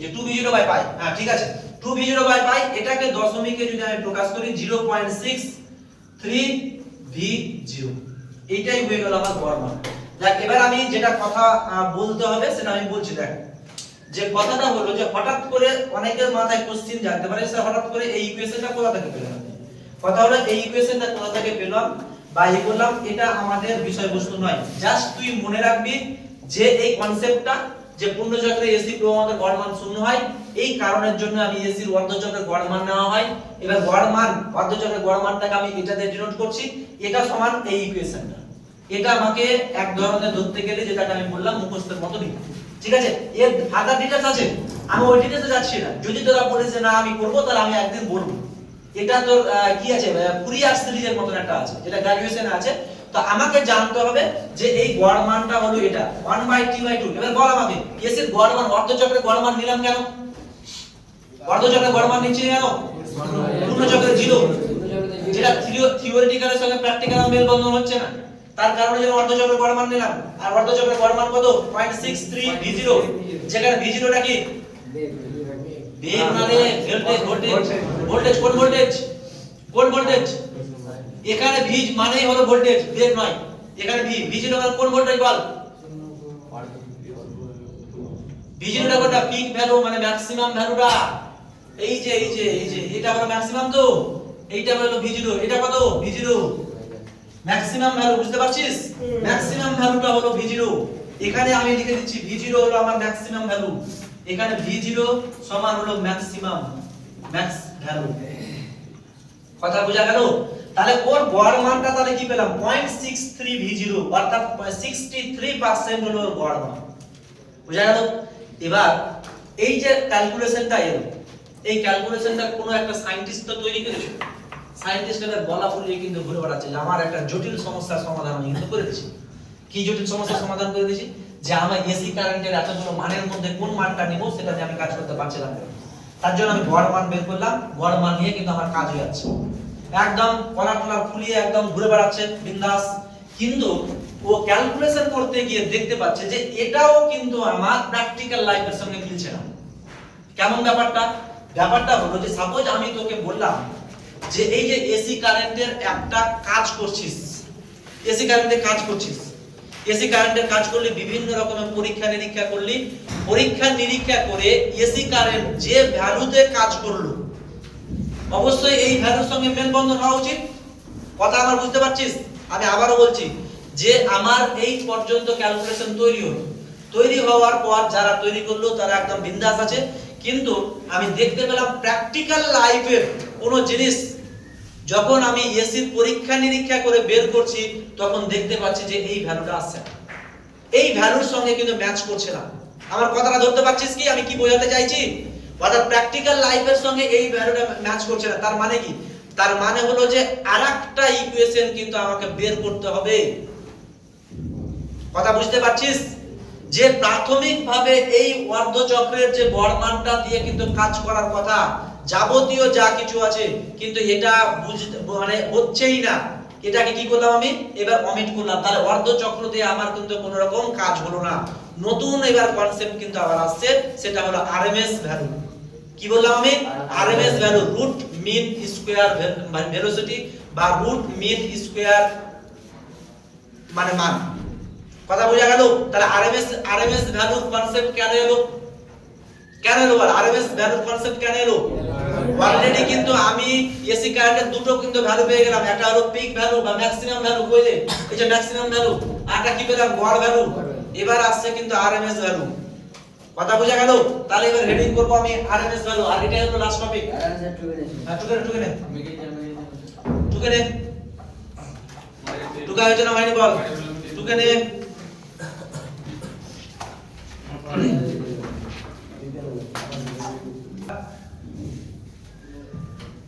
যে 2v0 বাই পাই, হ্যাঁ ঠিক আছে 2v0 বাই পাই। এটাকে দশমিকে যদি আমি প্রকাশ করি 0.63v0, এইটাই হয়ে গেল আমার গড় মান। দেখ এবার আমি যেটা কথা বলতে হবে সেটা আমি বলছি। দেখ যে কথাটা হলো যে হঠাৎ করে অনেকের মাথায় কোশ্চেন জানতে পারে স্যার হঠাৎ করে এই ইকুয়েশনটা কোথা থেকে পেলাম। কথা হলো এই ইকুয়েশনটা কোথা থেকে পেলাম বা এই বললাম এটা আমাদের বিষয়বস্তু নয়, জাস্ট তুই মনে রাখবি যে এই কনসেপ্টটা যে পূর্ণচক্রে এসি প্রবাহের গড় মান শূন্য হয়, এই কারণের জন্য আমি এসির অর্ধচক্রের গড় মান নেওয়া হয়। এবার গড় মান অর্ধচক্রের গড় মানটাকে আমি এটা দিয়ে ডিনোট করছি, এটা সমান এই ইকুয়েশনটা। এটা আমাকে এক ধরনের ধরতে গেলে যেটাকে আমি বললাম মুখস্থের মতো লিখতে, ঠিক আছে। এর ফার্দার ডিটেইলস আছে, আমি ওই ডিটেইলসে যাচ্ছি না। যদি তোরা বলিস যে না আমি করব তাহলে আমি একদিন বলবো। এটা তোর কি আছে ফুরিয়ার সিরিজের মতন একটা আছে যেটা গ্র্যাজুয়েশনে আছে। তো আমাকে জানতে হবে যে এই গড় মানটা হলো এটা 1 বাই t বাই 2। এবার বল আমাকে এসির গড় মান অর্ধচক্রের গড় মান নিলাম কেন? অর্ধচক্রের গড় মান নিচ্ছি কেন? পূর্ণচক্রের 0, যেটা থিওরিটিক্যালের সঙ্গে প্র্যাকটিক্যাল মেলবন্ধন হচ্ছে না, তার কারণে যেন অর্ধচক্রের গড় মান নিলাম। আর অর্ধচক্রের গড় মান কত 0.63 v0, যেখানে v0 টা কি বেগ মানে ভোল্টেজ, ভোল্টেজ কোন ভোল্টেজ, কোন ভোল্টেজ, এখানে v মানেই হলো ভোল্টেজ, বেগ নয়। এখানে v0 মানে কোন ভোল্টেজ বল, v0 টা কোনটা পিক ভ্যালু মানে ম্যাক্সিমাম ভ্যালুটা, এই যে এটা হলো ম্যাক্সিমাম, তো এইটা হলো v0, এটা কত v0 ম্যাক্সিমাম ভ্যালু, বুঝতে পারছিস? ম্যাক্সিমাম ভ্যালুটা হলো v0, এখানে আমি লিখে দিচ্ছি v0 হলো আমার ম্যাক্সিমাম ভ্যালু, এখানে v0 সমান হলো ম্যাক্সিমাম ম্যাক্স ভ্যালু। কথা বোঝা গেল? তাহলে ওর গড় মানটা তাহলে কি পেলাম 0.63 v0, অর্থাৎ 63% হলো ওর গড় মান, বোঝা গেল? এবার এই যে ক্যালকুলেশনটা এলো, এই ক্যালকুলেশনটা কোনো একটা সায়েন্টিস্ট তো তৈরি করেছে। সায়েন্টিস্টদের গলা ফুলিয়ে কিন্তু ঘুরে বেড়াচ্ছে যে আমার একটা জটিল সমস্যার সমাধান আমি কিন্তু করে দিয়েছি। কি জটিল সমস্যার সমাধান করে দিয়েছি? যে আমার এসি কারেন্টের এতগুলো মানের মধ্যে কোন মানটা নিব সেটা নিয়ে আমি কাজ করতে পারছিলাম না। তার জন্য আমি গড় মান বের করলাম, গড় মান নিয়ে কিন্তু আমার কাজ হয়ে যাচ্ছে। একদম গলা টলা ফুলিয়ে একদম ঘুরে বেড়াচ্ছে বিন্দাস, কিন্তু ও ক্যালকুলেশন করতে গিয়ে দেখতে পাচ্ছে যে এটাও কিন্তু আমার প্র্যাকটিক্যাল লাইফের সঙ্গে মিলছে না। কেমন ব্যাপারটা? ব্যাপারটা হলো যে সাপোজ আমি তোকে বললাম যে এই যে এসি কারেন্টের একটা কাজ করছিস, এসি কারেন্টের কাজ করছিস, এসি কারেন্টের কাজ করলে বিভিন্ন রকমের পরীক্ষা নিরীক্ষা করলি, পরীক্ষা নিরীক্ষা করে এসি কারেন্ট যে ভ্যালুতে কাজ করলো অবশ্যই এই ভ্যালুর সঙ্গে মেলবন্ধন হওয়া উচিত। কথা আমার বুঝতে পারছিস? আমি আবারও বলছি যে আমার এই পর্যন্ত ক্যালকুলেশন তৈরি হলো, তৈরি হওয়ার পর যারা তৈরি করলো তারা একদম বিন্দাস আছে, কিন্তু আমি দেখতে পেলাম প্র্যাকটিক্যাল লাইফের কোনো জিনিস যখন আমি এসির পরীক্ষা নিরীক্ষা করে বের করছি তখন দেখতে পাচ্ছি যে এই ভ্যালুটা আসছে না, এই ভ্যালুর সঙ্গে কিন্তু ম্যাচ করছে না। আমার কথাটা ধরতে পারছিস কি আমি কি বোঝাতে চাইছি? অর্থাৎ প্র্যাকটিক্যাল লাইফের সঙ্গে এই ভ্যালুটা ম্যাচ করছে না। তার মানে কি? তার মানে হলো যে আরেকটা ইকুয়েশন কিন্তু আমাকে বের করতে হবে। কথা বুঝতে পারছিস? যে প্রাথমিকভাবে এই অর্ধচক্রের যে গড় মানটা দিয়ে কিন্তু কাজ করার কথা, যাবতীয় যা কিছু আছে, কিন্তু এটা মানে হচ্ছেই না। এটাকে কি করলাম আমি এবার অমিট করলাম, তাহলে অর্ধচক্র দিয়ে আমার কিন্তু কোনো রকম কাজ হলো না। নতুন এবার কনসেপ্ট কিন্তু আবার আসছে, সেটা হলো আরএমএস ভ্যালু। কি বললাম আমি? RMS value, root mean square velocity বা রুট মিন স্কয়ার মানে মান। কথা বোঝা গেল? তাহলে আরএমএস ভ্যালুর কনসেপ্ট কেন এলো? কেন এলো? আরএমএস ভ্যালুর কনসেপ্ট কেন এলো? অলরেডি কিন্তু আমি এসি কারেন্টের দুটো কিন্তু ভ্যালু পেয়ে গেলাম, একটা হলো পিক ভ্যালু বা ম্যাক্সিমাম ভ্যালু, কইলে এই যে ম্যাক্সিমাম ভ্যালু, আরটা কি পেলাম গড় ভ্যালু। এবার আসছে কিন্তু আরএমএস ভ্যালু। কথা বোঝা গেল? তাহলে এবার হেডিং করব আমি আরএমএস ভ্যালু, আর এটাই হলো লাস্ট টপিক। টুকে নে টুকা হয়েছে না হয়নি বল? টুকে নে।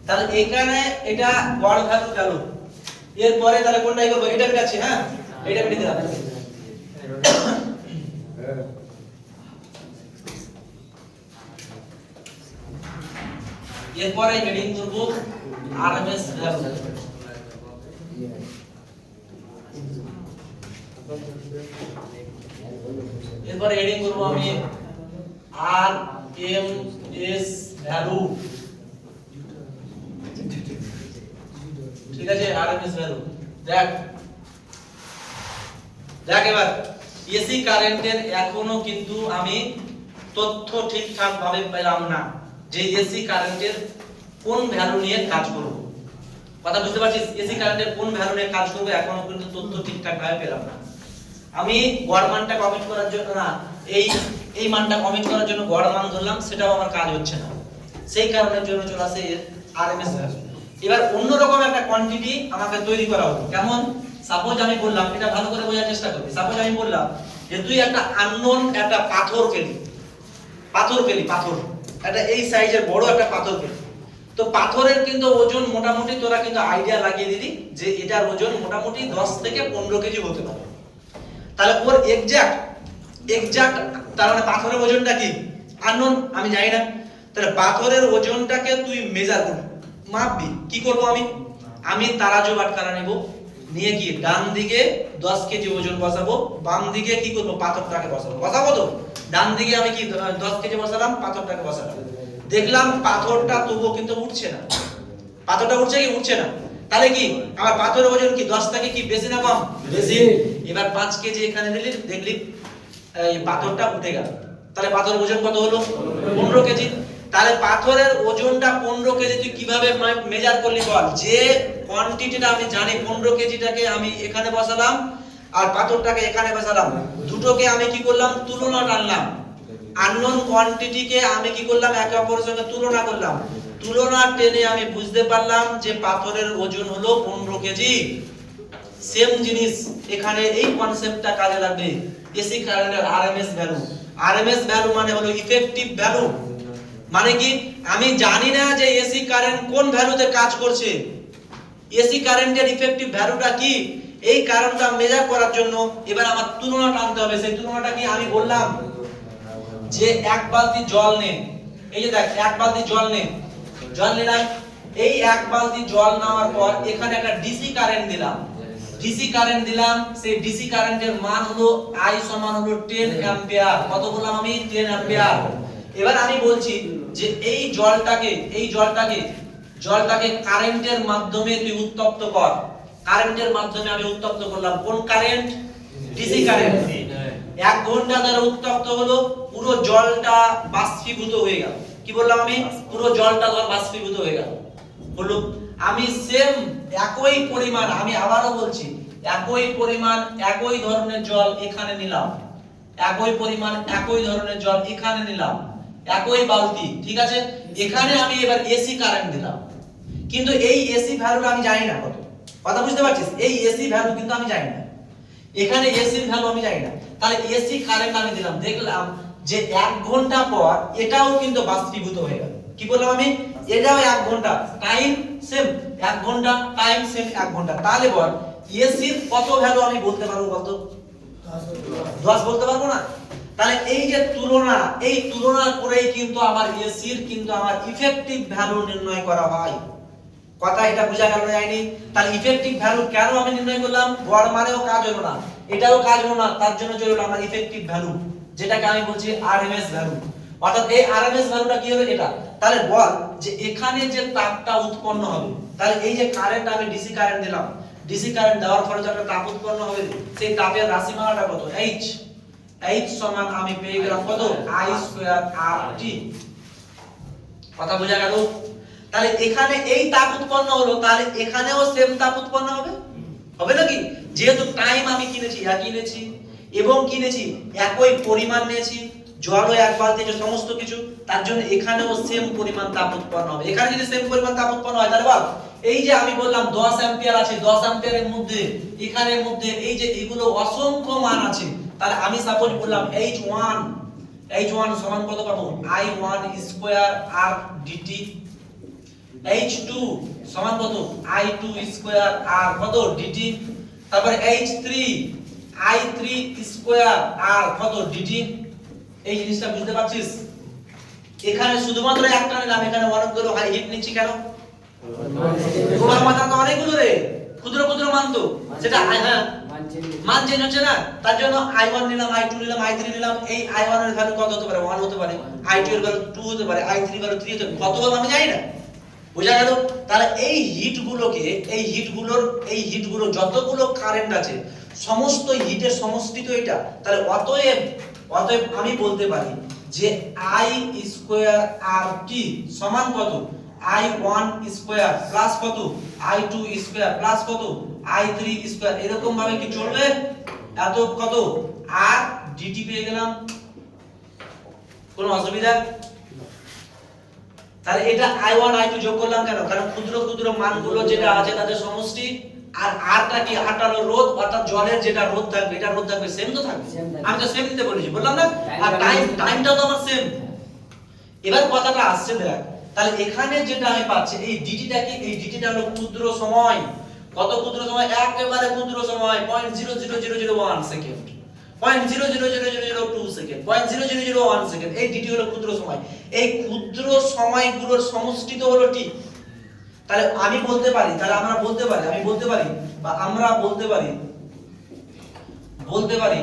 তাহলে এখানে এটা গড় ভ্যালু গেল, এরপরে তাহলে কোনটাই করব? এটা পেটাচ্ছি, হ্যাঁ এটা পেটে দিলাম। এরপরে হেডিং করব আরএমএস ভ্যালু। এরপরে হেডিং করব আমি আরএমএস ভ্যালু। ঠিক আছে, আরএমএস ভ্যালু। দেখ এবার এসি কারেন্টের এখনো কিন্তু আমি তথ্য ঠিকঠাক ভাবে পেলাম না যে এসি কারেন্টের কোন ভ্যালু নিয়ে কাজ করব। কথা বুঝতে পারছিস? এসি কারেন্টের কোন ভ্যালু নিয়ে কাজ করব এখনো কিন্তু তথ্য ঠিকঠাক ভাবে পেলাম না। আমি গড় মানটা কমিট করার জন্য না, এই মানটা কমিট করার জন্য গড় মান ধরলাম, সেটাও আমার কাজ হচ্ছে না। সেই কারণের জন্য চলে আসে আরএমএস ভ্যালু। এবার অন্যরকম একটা কোয়ান্টিটি আমাকে তৈরি করা হলো। কেমন? সাপোজ আমি বললাম, এটা ভালো করে বোঝার চেষ্টা করবি। সাপোজ আমি বললাম যে তুই একটা আননোন একটা পাথর পেলি, পাথর একটা এই সাইজের বড় একটা পাথর পেলি। তো পাথরের কিন্তু ওজন মোটামুটি তোরা কিন্তু আইডিয়া লাগিয়ে দিলি যে এটার ওজন মোটামুটি 10 থেকে 15 কেজি হতে পারে। তাহলে ওর এক্সাক্ট তার মানে পাথরের ওজনটা কি আননোন, আমি জানি না। তাহলে পাথরের ওজনটাকে তুই মেজার করবি, মাপবি। কি করব আমি তারাজু বাটখারা নেব, নিয়ে কি ডান দিকে 10 কেজি ওজন বসাবো, বাম দিকে কি করব পাথরটাকে বসাবো তো। ডান দিকে আমি কি 10 কেজি বসালাম, পাথরটাকে বসালাম। দেখলাম পাথরটা তবুও কিন্তু উঠছে না। পাথরটা উঠছে কি উঠছে না? তাহলে কি আমার পাথরের ওজন কি 10 থেকে কি বেশি না কম? বেশি। এবার 5 কেজি এখানে দিলি, দেখলি এই পাথরটা উঠে গেল। তাহলে পাথরের ওজন কত হলো? 15 কেজি। তাহলে পাথরের ওজনটা 15 কেজি তুই কিভাবে মেজার করলি বল? যে কোয়ান্টিটিটা আমি জানি 15 কেজিটাকে আমি এখানে বসালাম আর পাথরটাকে এখানে বসালাম, দুটোকে আমি কি করলাম? তুলনা টানলাম। আননোন কোয়ান্টিটিকে আমি কি করলাম? একে অপরের সঙ্গে তুলনা করলাম। তুলনা টেনে আমি বুঝতে পারলাম যে পাথরের ওজন হলো 15 কেজি। সেম জিনিস এখানে এই কনসেপ্টটা কাজে লাগবে। এসি কারেন্টের আরএমএস ভ্যালু। আরএমএস ভ্যালু মানে হলো ইফেক্টিভ ভ্যালু। মানে কি আমি জানি না যে এসি কারেন্ট কোন ভ্যালুতে কাজ করছে, এসি কারেন্টের ইফেক্টিভ ভ্যালুটা কি, এই কারণটা মেজার করার জন্য এবার আমার তুলনা টানতে হবে। সেই তুলনাটা কি? আমি বললাম যে এক বালতি জল নে, এই যে দেখ এক বালতি জল নে, জল নিলাম। এই এক বালতি জল নেওয়ার পর এখানে একটা ডিসি কারেন্ট দিলাম, সেই ডিসি কারেন্টের মান হলো I সমান হলো 10 অ্যাম্পিয়ার। কত বললাম আমি? 10 অ্যাম্পিয়ার। এবার আমি বলছি যে এই জলটাকে কারেন্টের মাধ্যমে তুই উত্তপ্ত কর। কারেন্টের মাধ্যমে আমি উত্তপ্ত করলাম। কোন কারেন্ট? DC current. 1 ঘন্টা ধরে উত্তপ্ত হলো, পুরো জলটা বাষ্পীভূত হয়ে গেল। কি বললাম আমি? পুরো জলটা ধর বাষ্পীভূত হয়ে গেল। হলো আমি সেম একই পরিমাণ, আমি আবারও বলছি, একই পরিমাণ একই ধরনের জল এখানে নিলাম, একই পরিমাণ একই ধরনের জল এখানে নিলাম, একই বালতি, ঠিক আছে। এখানে আমি এবার এসি কারেন্ট দিলাম, কিন্তু এই এসি ভ্যালুটা আমি জানি না কত। কথা বুঝতে পারছিস? এই এসি ভ্যালু কিন্তু আমি জানি না, এখানে এসি ভ্যালু আমি জানি না। তাহলে এসি কারেন্ট আমি দিলাম, দেখলাম যে 1 ঘন্টা পর এটাও কিন্তু বাষ্পীভূত হয়ে গেল। কি বললাম আমি? এটাও 1 ঘন্টা, টাইম সেম 1 ঘন্টা, টাইম সেম 1 ঘন্টা। তাহলে বল এসির কত ভ্যালু আমি বলতে পারবো বলতো? 10 বলতে পারবো না? তাহলে এই যে তুলনা, এই তুলনা করেই কিন্তু আমার এসির কিন্তু আমার ইফেক্টিভ ভ্যালু নির্ণয় করা হয়। কথা এটা বোঝা গেল না যায়নি? তাহলে ইফেক্টিভ ভ্যালু কেন আমি নির্ণয় করলাম? গড় মানেও কাজ হলো না, এটাও কাজ হলো না, তার জন্য চলে এলো আমার ইফেক্টিভ ভ্যালু, যেটাকে আমি বলছি আরএমএস ভ্যালু। অর্থাৎ এই আরএমএস ভ্যালুটা কি হলো? এটা। তাহলে বল যে এখানে যে তাপটা উৎপন্ন হবে, তাহলে এই যে কারেন্ট আমি ডিসি কারেন্ট দিলাম, ডিসি কারেন্ট দেওয়ার ফলে যে একটা তাপ উৎপন্ন হবে, সেই তাপের রাশিমালাটা কত? H। H সমান আমি পেয়ে গেলাম কত? I square RT। কথা বোঝা গেল? তাহলে এখানে এই তাপ উৎপন্ন হলো, তাহলে এখানেও সেম তাপ উৎপন্ন হবে, হবে নাকি? যেহেতু টাইম আমি কিনেছি, একই নিয়েছি, এবং কিনেছি একই পরিমাণ নিয়েছি, জলও এক বালতিতে, সমস্ত কিছু, তার জন্য এখানেও সেম পরিমাণ তাপ উৎপন্ন হবে। এখানে যদি সেম পরিমাণ তাপ উৎপন্ন হয়, তাহলে বল এই যে আমি বললাম 10 অ্যাম্পিয়ার আছে, 10 অ্যাম্পিয়ারের মধ্যে এখানের মধ্যে এই যে এগুলো অসংখ্য মান আছে, তাহলে আমি সাপোজ বললাম H1 সমান কত পাবো? I1 square R dt। H2 সমান কত? I2 স্কয়ার R কত? dt। তারপরে H3 I3 স্কয়ার R কত? dt। এই জিনিসটা বুঝতে পারছিস? এখানে শুধুমাত্র একটা নিলাম, এখানে অনেকগুলো হিট নিচ্ছি কেন? তোমার মাথা তো অনেকগুলো রে, ক্ষুদ্র ক্ষুদ্র মান তো, সেটা হ্যাঁ মান চেঞ্জ হচ্ছে না, তার জন্য I1 নিলাম, I2 নিলাম, I3 নিলাম। এই I1 এর ভ্যালু কত হতে পারে? 1 হতে পারে, I2 এর ভ্যালু 2 হতে পারে, I3 এর ভ্যালু 3 হতে পারে, কত হবে আমি জানি না। বোঝা গেল? তাহলে এই হিটগুলো যতগুলো কারেন্ট আছে, সমস্ত হিটের সমষ্টি তো এটা। তাহলে অতএব আমি বলতে পারি যে I স্কয়ার RT সমান কত? I1 স্কয়ার প্লাস কত? I2 স্কয়ার প্লাস কত? I3 square. এরকম ভাবে কি চলবে? এত কত আর dt পেয়ে গেলাম, কোনো অসুবিধা? তাহলে এটা I1 I2 যোগ করলাম কেন? কারণ ক্ষুদ্র ক্ষুদ্র মানগুলো যেটা আছে তাদের সমষ্টি, আর আরটা কি? আরটা হলো রোধ, অর্থাৎ জলের যেটা রোধ থাকবে, এটা রোধ থাকবে, সেম তো থাকবে। আমি তো সেম দিতে বলেছি, বললাম না? আর টাইমটাও তো আমার সেম। এবার কথাটা আসছে দেখ, তাহলে এখানে যেটা আমি পাচ্ছি এই ডিটিটা কি? এই ডিটিটা হলো ক্ষুদ্র সময়। কত ক্ষুদ্র সময়? একেবারে ক্ষুদ্র সময়, 0.00001 সেকেন্ড, 0.00002 সেকেন্ড, 0.0001 সেকেন্ড। এই ডিটি হলো ক্ষুদ্র সময়। এই ক্ষুদ্র সময়গুলোর সমষ্টি তো হলো টি। তাহলে আমি বলতে পারি, তাহলে আমরা বলতে পারি, আমি বলতে পারি, বা আমরা বলতে পারি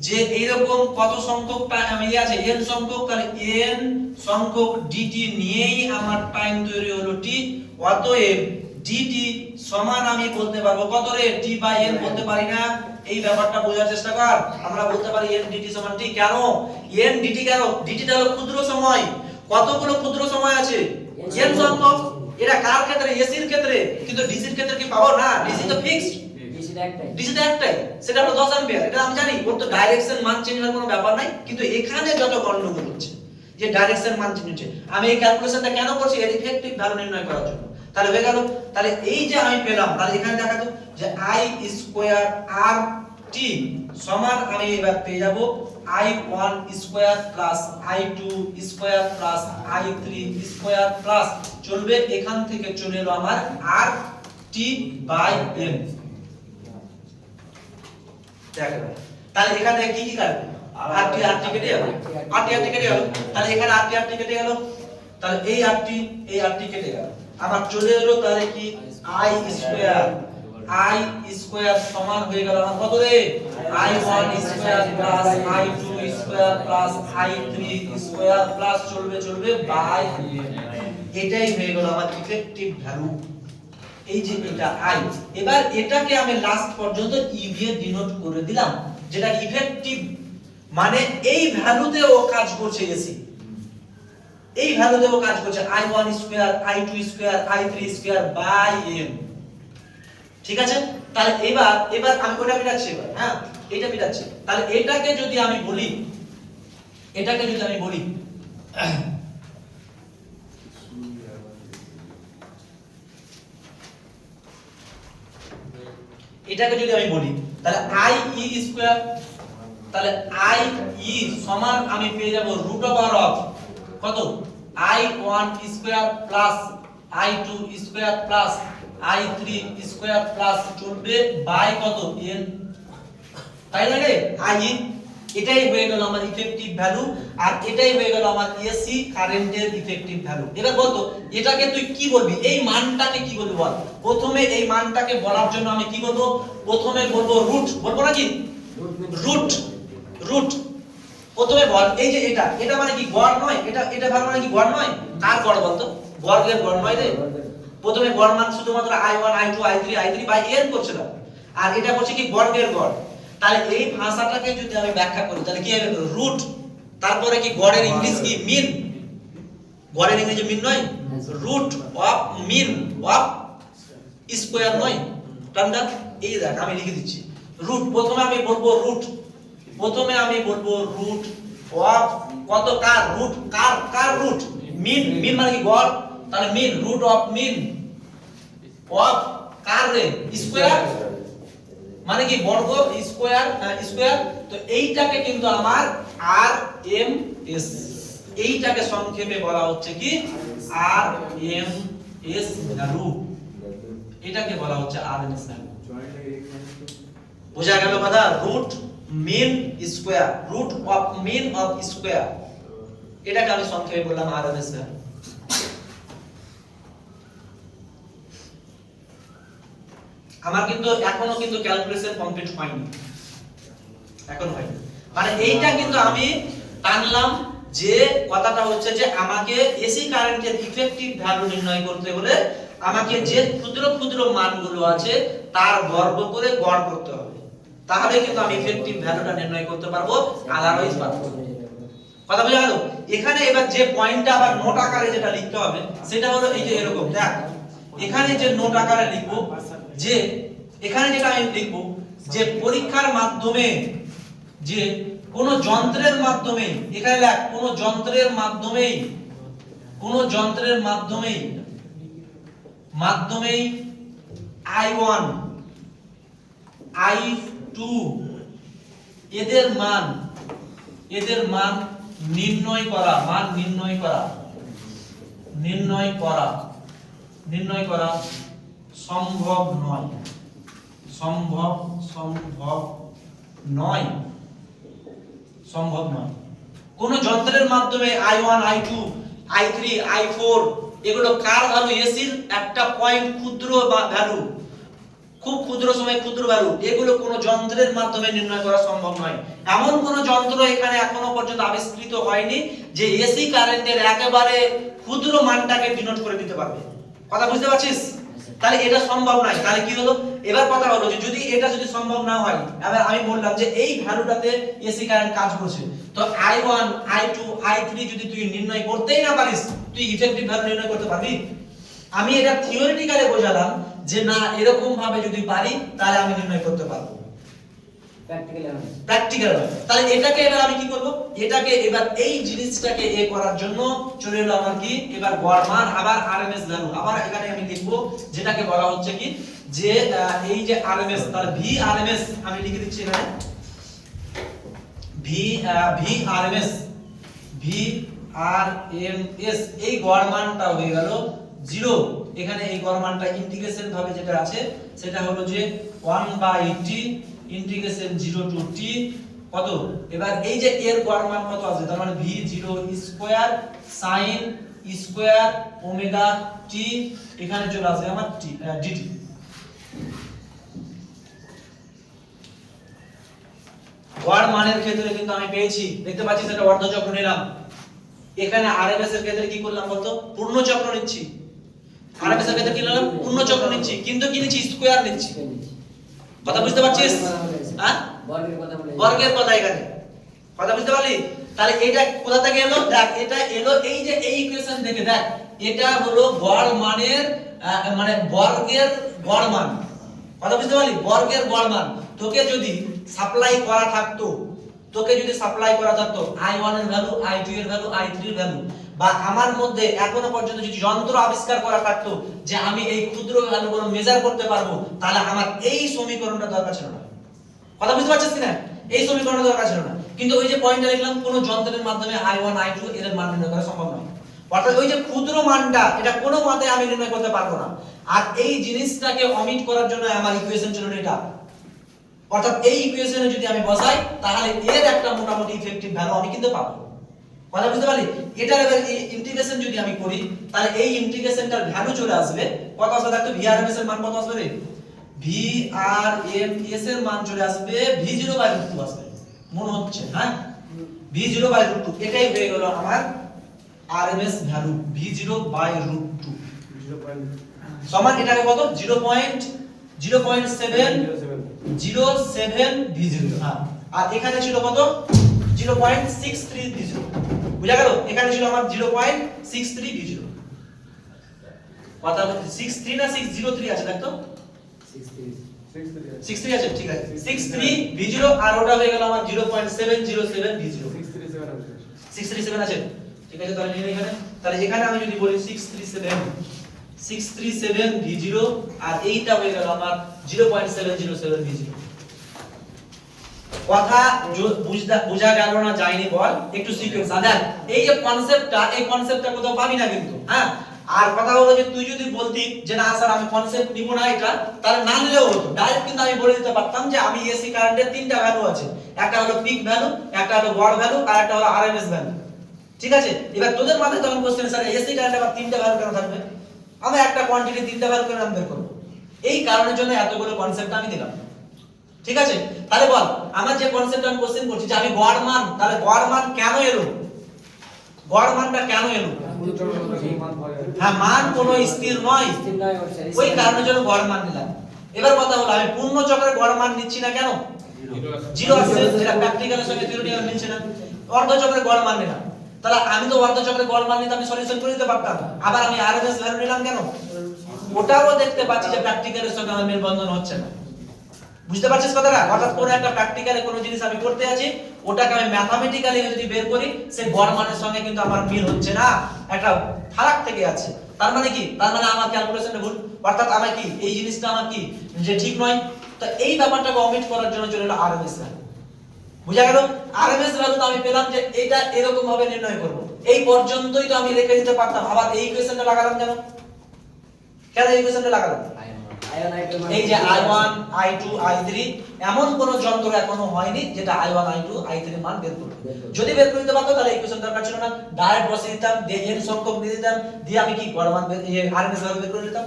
যে এইরকম কত সংখ্যক টাইম আছে? n সংখ্যক। তাহলে n সংখ্যক dt নিয়েই আমার টাইম তৈরি হলো t। অতএব dt সমান আমি বলতে পারবো কত রে? t বাই n বলতে পারি না? এই ব্যাপারটা বোঝার চেষ্টা কর। আমরা বলতে পারি n dt সমান t। কেন n dt? কেন? dt টা হলো ক্ষুদ্র সময়। কতগুলো ক্ষুদ্র সময় আছে? n সংখ্যক। এটা কার ক্ষেত্রে? এসি এর ক্ষেত্রে। কিন্তু ডিসি এর ক্ষেত্রে কি পাবো না? ডিসি তো ফিক্সড, ডিসিটা একটাই, সেটা হলো 10 অ্যাম্পিয়ার। এটা আমি জানি, ওর তো ডাইরেকশন মান চেঞ্জ হওয়ার কোনো ব্যাপার নাই। কিন্তু এখানে যত গন্ডগোল হচ্ছে যে ডাইরেকশন মান চেঞ্জ হচ্ছে, আমি এই ক্যালকুলেশনটা কেন করছি? এর ইফেক্টিভ ভ্যালু নির্ণয় করার জন্য। তাহলে হয়ে গেল। তাহলে এই যে আমি পেলাম, তাহলে এখানে দেখাতো যে I স্কয়ার RT সমান আমি এবার পেয়ে যাব I1 square plus I2 square plus I3 square plus চলবে, এখান থেকে চলে এলো আমার RT বাই n। দেখো তাহলে এখানে কি কি কাটবে? RT কেটে গেল, RT কেটে গেল। তাহলে এখানে RT কেটে গেল, তাহলে এই RT কেটে গেল। আবার চলে এলো তাহলে কি? I স্কয়ার সমান হয়ে গেল আমার কত রে? I1 square plus I2 square plus I3 square plus চলবে বাই এটাই হয়ে গেল আমার ইফেক্টিভ ভ্যালু। এই যে এটা I, এবার এটাকে আমি লাস্ট পর্যন্ত E দিয়ে ডিনোট করে দিলাম, যেটা ইফেক্টিভ মানে এই ভ্যালুতে ও কাজ করছে এসি, এই ভ্যালুতে ও কাজ করছে I1 square I2 square I3 square by m। ঠিক আছে? তাহলে এবার আমি কোনটা মিটাচ্ছি? এবার হ্যাঁ এটা মিটাচ্ছি। তাহলে এটাকে যদি আমি বলি এটাকে যদি আমি বলি তাহলে IE স্কয়ার, তাহলে IE সমান আমি পেয়ে যাব রুট ওভার অফ কত? I1 square plus I2 square plus I3 square plus চলবে বাই কত? n। তাই না রে? IE এটাই হয়ে গেল আমার ইফেক্টিভ ভ্যালু, আর এটাই হয়ে গেল আমার এসি কারেন্টের ইফেক্টিভ ভ্যালু। এবার বলতো এটাকে তুই কি বলবি, এই মানটাকে কি বলবি বল। প্রথমে এই মানটাকে বলার জন্য আমি কি বলবো, প্রথমে বলবো রুট, বলবো নাকি রুট, রুট প্রথমে বল। এই যে এটা, এটা মানে কি গড় নয়, এটা ভালো মানে কি গড় নয়, কার গড় বলতো, বর্গের গড় নয় রে। প্রথমে গড় মান শুধুমাত্র i1 i2 i3 by n করছিলাম, আর এটা বলছে কি বর্গের গড়। তাহলে এই ভাষাটাকে যদি আমি ব্যাখ্যা করি তাহলে কি হবে, রুট তারপরে কি গড়ের ইংলিশ কি মিন, গড়ের ইংরেজি মিন নয়, root of mean of square নয় টান্ডা। এই দেখ আমি লিখে দিচ্ছি রুট, প্রথমে আমি বলবো রুট, প্রথমে আমি বলবো রুট অফ কত, কার রুট, কার রুট, মিন, মিন মানে কি গড়, তাহলে মিন রুট অফ মিন অফ কার রে স্কয়ার মানে কি বর্গ, স্কয়ার স্কয়ার। তো এইটাকে কিন্তু আমার আর এম এস, এইটাকে সংক্ষেপে বলা হচ্ছে কি আর এম এস ভ্যালু, এটাকে বলা হচ্ছে আর এম এস ভ্যালু। বোঝা গেল কথা, root mean square, root of mean of square, এটাকে আমি সংক্ষেপে বললাম আর এম এস ভ্যালু। আমার কিন্তু এখনো কিন্তু ক্যালকুলেশন কমপ্লিট হয়নি, এখন হয়নি, মানে এইটা কিন্তু আমি টানলাম যে কথাটা হচ্ছে যে আমাকে এসি কারেন্টের ইফেক্টিভ ভ্যালু নির্ণয় করতে হলে আমাকে যে ক্ষুদ্র ক্ষুদ্র মানগুলো আছে তার বর্গ করে গড় করতে হবে, তাহলে কিন্তু আমি ইফেক্টিভ ভ্যালুটা নির্ণয় করতে পারবো, আদারওয়াইজ পারবো না। কথা বোঝা গেল। এখানে এবার যে পয়েন্টটা আবার নোট আকারে যেটা লিখতে হবে সেটা হলো এই যে এরকম দেখ, এখানে যে নোট আকারে লিখবো, যে এখানে যেটা আমি লিখবো যে পরীক্ষার মাধ্যমে যে কোন যন্ত্রের মাধ্যমে, এখানে লেখ কোন যন্ত্রের মাধ্যমেই, কোন যন্ত্রের মাধ্যমেই i1 i2 এদের মান নির্ণয় করা সম্ভব নয়, সম্ভব নয়। কোন যন্ত্রের মাধ্যমে i1 i2 i3 i4 এগুলো কার ভ্যালু, এসির একটা পয়েন্ট ক্ষুদ্র বা ভ্যালু, খুব ক্ষুদ্র সময় ক্ষুদ্র ভ্যালু, এগুলো কোন যন্ত্রের মাধ্যমে নির্ণয় করা সম্ভব নয়। এমন কোন যন্ত্র এখানে এখনো পর্যন্ত আবিষ্কৃত হয়নি যে এসি কারেন্টের একেবারে ক্ষুদ্র মানটাকে ডিনোট করে দিতে পারবে। কথা বুঝতে পারছিস? তাহলে এটা সম্ভব নয়। তাহলে কি হলো, এবার কথা হলো যে যদি এটা যদি সম্ভব না হয়, এবার আমি বললাম যে এই ভ্যালুটাতে এসি কারেন্ট কাজ করছে, তো i1 i2 i3 যদি তুই নির্ণয় করতেই না পারিস, তুই ইফেক্টিভ ভ্যালু নির্ণয় করতে পারবি? আমি এটা থিওরিটিক্যালি বোঝালাম যে না এরকম ভাবে যদি পারি তাহলে আমি নির্ণয় করতে পারবো, প্র্যাকটিক্যাল। তাহলে এটাকে এবার আমি কি করব, এটাকে এবার এই জিনিসটাকে এ করার জন্য চলে এলো আমার কি এবার গড় মান, আবার আরএমএস ভ্যালু, আবার এখানে আমি লিখব যেটাকে বলা হচ্ছে কি যে এই যে আরএমএস, তাহলে ভি আরএমএস আমি লিখে দিচ্ছি এখানে ভি আরএমএস, ভি আরএমএস এই গড় মানটা হয়ে গেল 0। এখানে এই গড় মানটা ইন্টিগ্রেশন ভাবে যেটা আছে সেটা হলো যে 1/t ইন্টিগ্রেশন 0 টু t কত, এবার এই যে এর গড় মান কত আছে, তার মানে v0 square sin square omega t, এখানে চলে আসবে আমার t dt। গড় মানের ক্ষেত্রে কিন্তু আমি পেয়েছি, দেখতে পাচ্ছিস এটা অর্ধচক্র নিলাম। এখানে আরএমএস এর ক্ষেত্রে কি করলাম বলতো, পূর্ণ চক্র নিচ্ছি। আরএমএস এর ক্ষেত্রে কি নিলাম, পূর্ণ চক্র নিচ্ছি, কিন্তু কি নিচ্ছি, স্কয়ার নিচ্ছি। কথা বুঝতে পারছিস? হ্যাঁ, বর্গের কথা এখানে, কথা বুঝতে পারলি? তাহলে এটা কোথা থেকে এলো, দেখ এটা এলো এই যে এই ইকুয়েশন থেকে, দেখ এটা হলো গড় মানের মানে বর্গের গড় মান। কথা বুঝতে পারলি? বর্গের গড় মান। তোকে যদি সাপ্লাই করা থাকতো, i1 এর ভ্যালু, i2 এর ভ্যালু, i3 এর ভ্যালু, বা আমার মধ্যে এখনো পর্যন্ত যদি যন্ত্র আবিষ্কার করা থাকতো যে আমি এই ক্ষুদ্র ভ্যালুগুলো মেজার করতে পারবো, তাহলে আমার এই সমীকরণটা দরকার ছিল না। কথা বুঝতে পারছিস কিনা? এই সমীকরণটা দরকার ছিল না। কিন্তু ওই যে পয়েন্টটা লিখলাম, কোন যন্ত্রের মাধ্যমে i1 i2 এর মান নির্ণয় করা সম্ভব নয়, অর্থাৎ ওই যে ক্ষুদ্র মানটা এটা কোনো মতে আমি নির্ণয় করতে পারবো না। আর এই জিনিসটাকে অমিট করার জন্য আমার ইকুয়েশন ছিল এটা, অর্থাৎ এই ইকুয়েশনে যদি আমি বসাই তাহলে এর একটা মোটামুটি ইফেক্টিভ ভ্যালু আমি কিন্তু পাবো। কথা বুঝতে পারলি? এটার এবার ইন্টিগ্রেশন যদি আমি করি তাহলে এই ইন্টিগ্রেশনটার ভ্যালু চলে আসবে কত আসবে দেখো VRMS এর মান কত আসবে রে? VRMS এর মান চলে আসবে V0/√2 আসবে মনে হচ্ছে, হ্যাঁ V0/√2 এটাই হয়ে গেল আমার RMS ভ্যালু V0/√2 সমান এটাকে কত 0.07 V0, হ্যাঁ আর এখানে ছিল কত 0.63 V0, বুঝা গেল? এখানে ছিল আমার 0.63 V0, কথা বলছি 63 না 603 আছে দেখো 63 আছে, ঠিক আছে 63 V0 আর ওটা হয়ে গেল আমার 0.707 V0, 637 আছে, ঠিক আছে তাহলে নিয়ে এখানে, তাহলে এখানে আমি যদি বলি 637 V0 আর এইটা হয়ে গেল আমার 0.707 V0। কথা বুঝা গেল না যায়নি বল? একটু সিকোয়েন্স দেখ, এই যে কনসেপ্টটা এই কনসেপ্টটা কোথাও পাবি না কিন্তু, হ্যাঁ আর কথা হলো যে তুই যদি বলতি যে না স্যার আমি কনসেপ্ট নিব না এটা, তাহলে না নিলেও হতো, ডাইরেক্ট কিন্তু আমি বলে দিতে পারতাম যে আমি এসি কারেন্টের তিনটা ভ্যালু আছে, একটা হলো পিক ভ্যালু, একটা হলো গড় ভ্যালু আর একটা হলো আরএমএস ভ্যালু, ঠিক আছে? এবার তোদের মাথায় তখন কোশ্চেন স্যার এসি কারেন্টে আবার তিনটা ভ্যালু কেন থাকবে? আমরা একটা কোয়ান্টিটি তিনটা ভ্যালু কেন বের করব? এই কারণের জন্য এতগুলো কনসেপ্ট আমি দিলাম, ঠিক আছে? তাহলে বল আমার যে কনসেপ্ট আমি কোশ্চেন করছি যে আমি গড় মান, তাহলে গড় মান কেন এলো? গড় মানটা কেন এলো? হ্যাঁ মান কোনো স্থির নয়, ওই কারণের জন্য গড় মান নিলাম। এবার কথা হলো আমি পূর্ণ চক্রের গড় মান নিচ্ছি না কেন? জিরো আসছে, যেটা প্র্যাকটিক্যালের সঙ্গে থিওরিটিক্যাল মিলছে না। অর্ধ চক্রের গড় মান নিলাম, তাহলে আমি তো অর্ধ চক্রের গড় মান নিতে আমি সলিউশন করে দিতে পারতাম, আবার আমি আরএমএস ভ্যালু নিলাম কেন? ওটাও দেখতে পাচ্ছি যে প্র্যাকটিক্যালের সঙ্গে আমার মেলবন্ধন হচ্ছে না, বুঝতে পারছিস কথাটা? অর্থাৎ কোন একটা প্র্যাকটিক্যালে কোনো জিনিস আমি করতে আছি, ওটাকে আমি ম্যাথমেটিক্যালি যদি বের করি সেই গড় মানের সঙ্গে কিন্তু আমার মিল হচ্ছে না, একটা ফারাক থেকে আছে। তার মানে কি? তার মানে আমার ক্যালকুলেশনটা ভুল, অর্থাৎ আমার কি এই জিনিসটা আমার কি যে ঠিক নয়। তো এই ব্যাপারটাকে অমিট করার জন্য চলে এলো আরএমএস ভ্যালু, বুঝা গেল? আরএমএস ভ্যালু তো আমি পেলাম যে এটা এরকম ভাবে নির্ণয় করব, এই পর্যন্তই তো আমি রেখে দিতে পারতাম, আবার এই ইকুয়েশনটা লাগালাম কেন? কেন এই ইকুয়েশনটা লাগালাম? এই যে I1 I2 I3 এমন কোন যন্ত্র এখনো হয়নি যেটা I1 I2 I3 মান বের করবে। যদি বের করে দিতে পারতো তাহলে ইকুয়েশন দরকার ছিল না, ডাইরেক্ট বসিয়ে দিতাম, দিয়ে n সংখ্যক দিয়ে দিতাম, দিয়ে আমি কি গড় মান আরএমএস ভ্যালু বের করে নিতাম।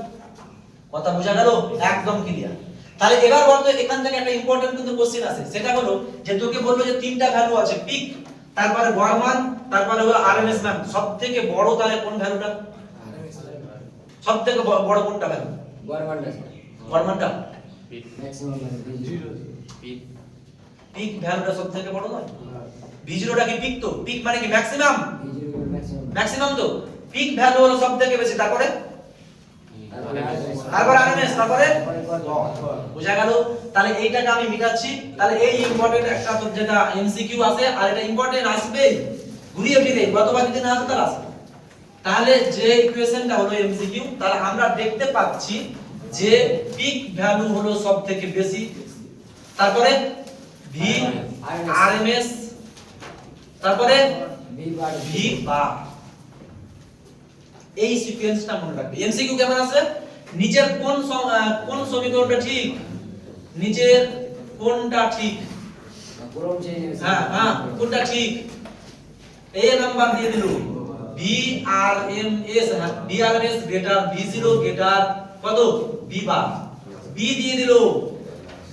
কথা বোঝা গেল? একদম ক্লিয়ার। তাহলে এবার বলতো এখান থেকে একটা ইম্পর্টেন্ট কিন্তু কোশ্চেন আছে, সেটা হলো যে তোকে বললো যে তিনটা ভ্যালু আছে, পিক, তারপরে গড় মান, তারপরে হলো আরএমএস মান, সবথেকে বড় তাহলে কোন ভ্যালুটা? সবথেকে বড় কোনটা ভ্যালু? গড় মানটা, গড় মানটা ম্যাক্সিমাম ভ্যালু পিক ভ্যালুটা সবথেকে বড় নয়? V0টা কি পিক? তো পিক মানে কি ম্যাক্সিমাম? ম্যাক্সিমাম তো পিক ভ্যালু হলো সবথেকে বেশি, তারপরে আরএমএস, তারপরে বুঝা গেল? তাহলে এইটাকে আমি মিটাচ্ছি, তাহলে এই ইম্পর্টেন্ট একটা তো যেটা এমসিকিউ আছে আর এটা ইম্পর্টেন্ট আসবে ঘুরিয়ে ফিরে, গতবার যদি না আসে তাহলে আসবে। তাহলে যে ইকুয়েশনটা হলো এমসিকিউ, তাহলে আমরা দেখতে পাচ্ছি যে পিক ভ্যালু হলো সবথেকে বেশি, তারপরে ভি আরএমএস, তারপরে ভি বার। এই সিকোয়েন্সটা মনে রাখবে। এমসিকিউ কেমন আছে? নিচের কোন সমীকরণটা ঠিক? নিচের কোনটা ঠিক? হ্যাঁ হ্যাঁ কোনটা ঠিক? এ নাম্বার দিয়ে দিল VRMS, হ্যাঁ VRMS গ্রেটার V0 গ্রেটার কত? V বার। B দিয়ে দিল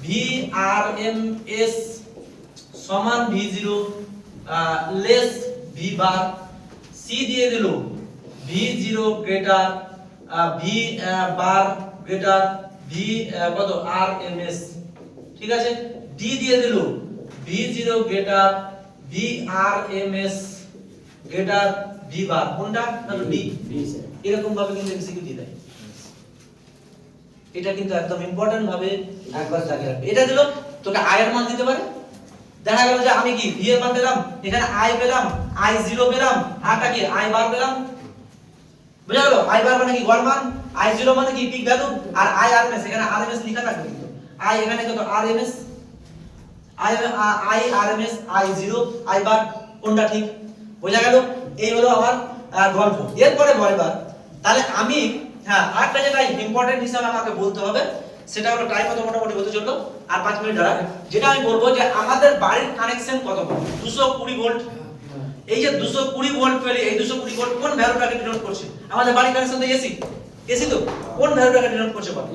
VRMS সমান V0 লেস V বার। C দিয়ে দিল V0 গ্রেটার V বার গ্রেটার V কত? RMS, ঠিক আছে? D দিয়ে দিল V0 greater VRMS greater V বার। কোনটা? না D। এরকম ভাবে কিন্তু এমসিকিউ দিয়ে দেয়। এটা কিন্তু একদম ইম্পর্টেন্ট ভাবে একবার দাগে রাখবে। এটা দিল তোকে I এর মান দিতে পারে, দেখা গেল যে আমি কি V এর মান পেলাম, এখানে I পেলাম, I0 পেলাম, আরটা কি I বার পেলাম, বুঝা গেল? I বার মানে কি গড় মান, I0 মানে কি পিক ভ্যালু, আর I RMS, এখানে RMS লেখা থাকবে কিন্তু I এখানে কত RMS, I RMS I0 I বার, কোনটা ঠিক? বুঝা গেল? এই হলো আমার গল্প। এরপরে বলবার তাহলে আমি, হ্যাঁ আরেকটা যেটা ইম্পর্টেন্ট হিসাবে আমাকে বলতে হবে সেটা হলো টাইম কত মোটামুটি হতে চললো আর 5 মিনিট দাঁড়া। যেটা আমি বলবো যে আমাদের বাড়ির কানেকশন কত, 220 ভোল্ট। এই যে 220 ভোল্ট পেলে এই 220 ভোল্ট কোন ভ্যালুটাকে ডিনোট করছে? আমাদের বাড়ির কানেকশন তো এসি, এসি তো কোন ভ্যালুটাকে ডিনোট করছে বল?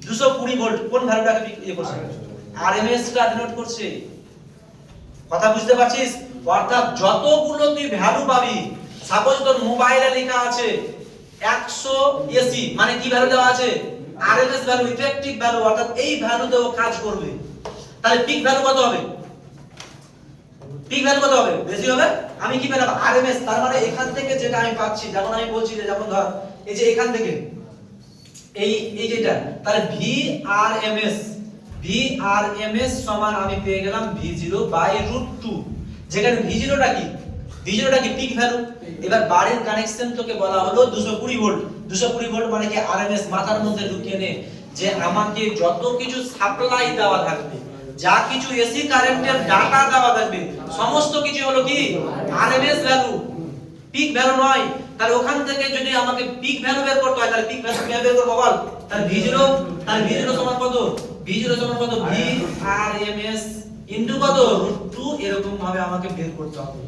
220 ভোল্ট কোন ভ্যালুটাকে ইয়ে করছে? আরএমএস টা ডিনোট করছে। কথা বুঝতে পারছিস? অর্থাৎ যতগুলো তুই ভ্যালু পাবি, সাপোজ তোর মোবাইলে লেখা আছে 100 এসি, মানে কি ভ্যালু দেওয়া আছে? আরএমএস ভ্যালু, ইফেক্টিভ ভ্যালু, অর্থাৎ এই ভ্যালুতেও কাজ করবে। তাহলে পিক ভ্যালু কত হবে? পিক ভ্যালু কত হবে? বেশি হবে। আমি কি পেলাম? আরএমএস। তার মানে এখান থেকে যেটা আমি পাচ্ছি, যেমন আমি বলছি যে যেমন ধর এই যে এখান থেকে এই যেটা, তাহলে VRMS সমান আমি পেয়ে গেলাম V0/√2। যেখানে V0টা কি? V0টা কি? Peak value. এবার বাড়ির কানেকশন তোকে বলা হলো 220 ভোল্ট। 220 ভোল্ট মানে কি? আরএমএস। মাথার মধ্যে ঢুকিয়ে নে যে আমাকে যত কিছু সাপ্লাই দেওয়া থাকবে, যা কিছু এসি কারেন্টের ডাটা দেওয়া থাকবে, সমস্ত কিছু হলো কি? আরএমএস ভ্যালু, পিক ভ্যালু নয়। তাহলে ওখান থেকে যদি আমাকে পিক ভ্যালু বের করতে হয়, তাহলে পিক ভ্যালু কিভাবে বের করব বল? তাহলে V0, তাহলে V0 সমান কত? V0 সমান কত? VRMS ইনটু কত? √2। এরকম ভাবে আমাকে বের করতে হবে।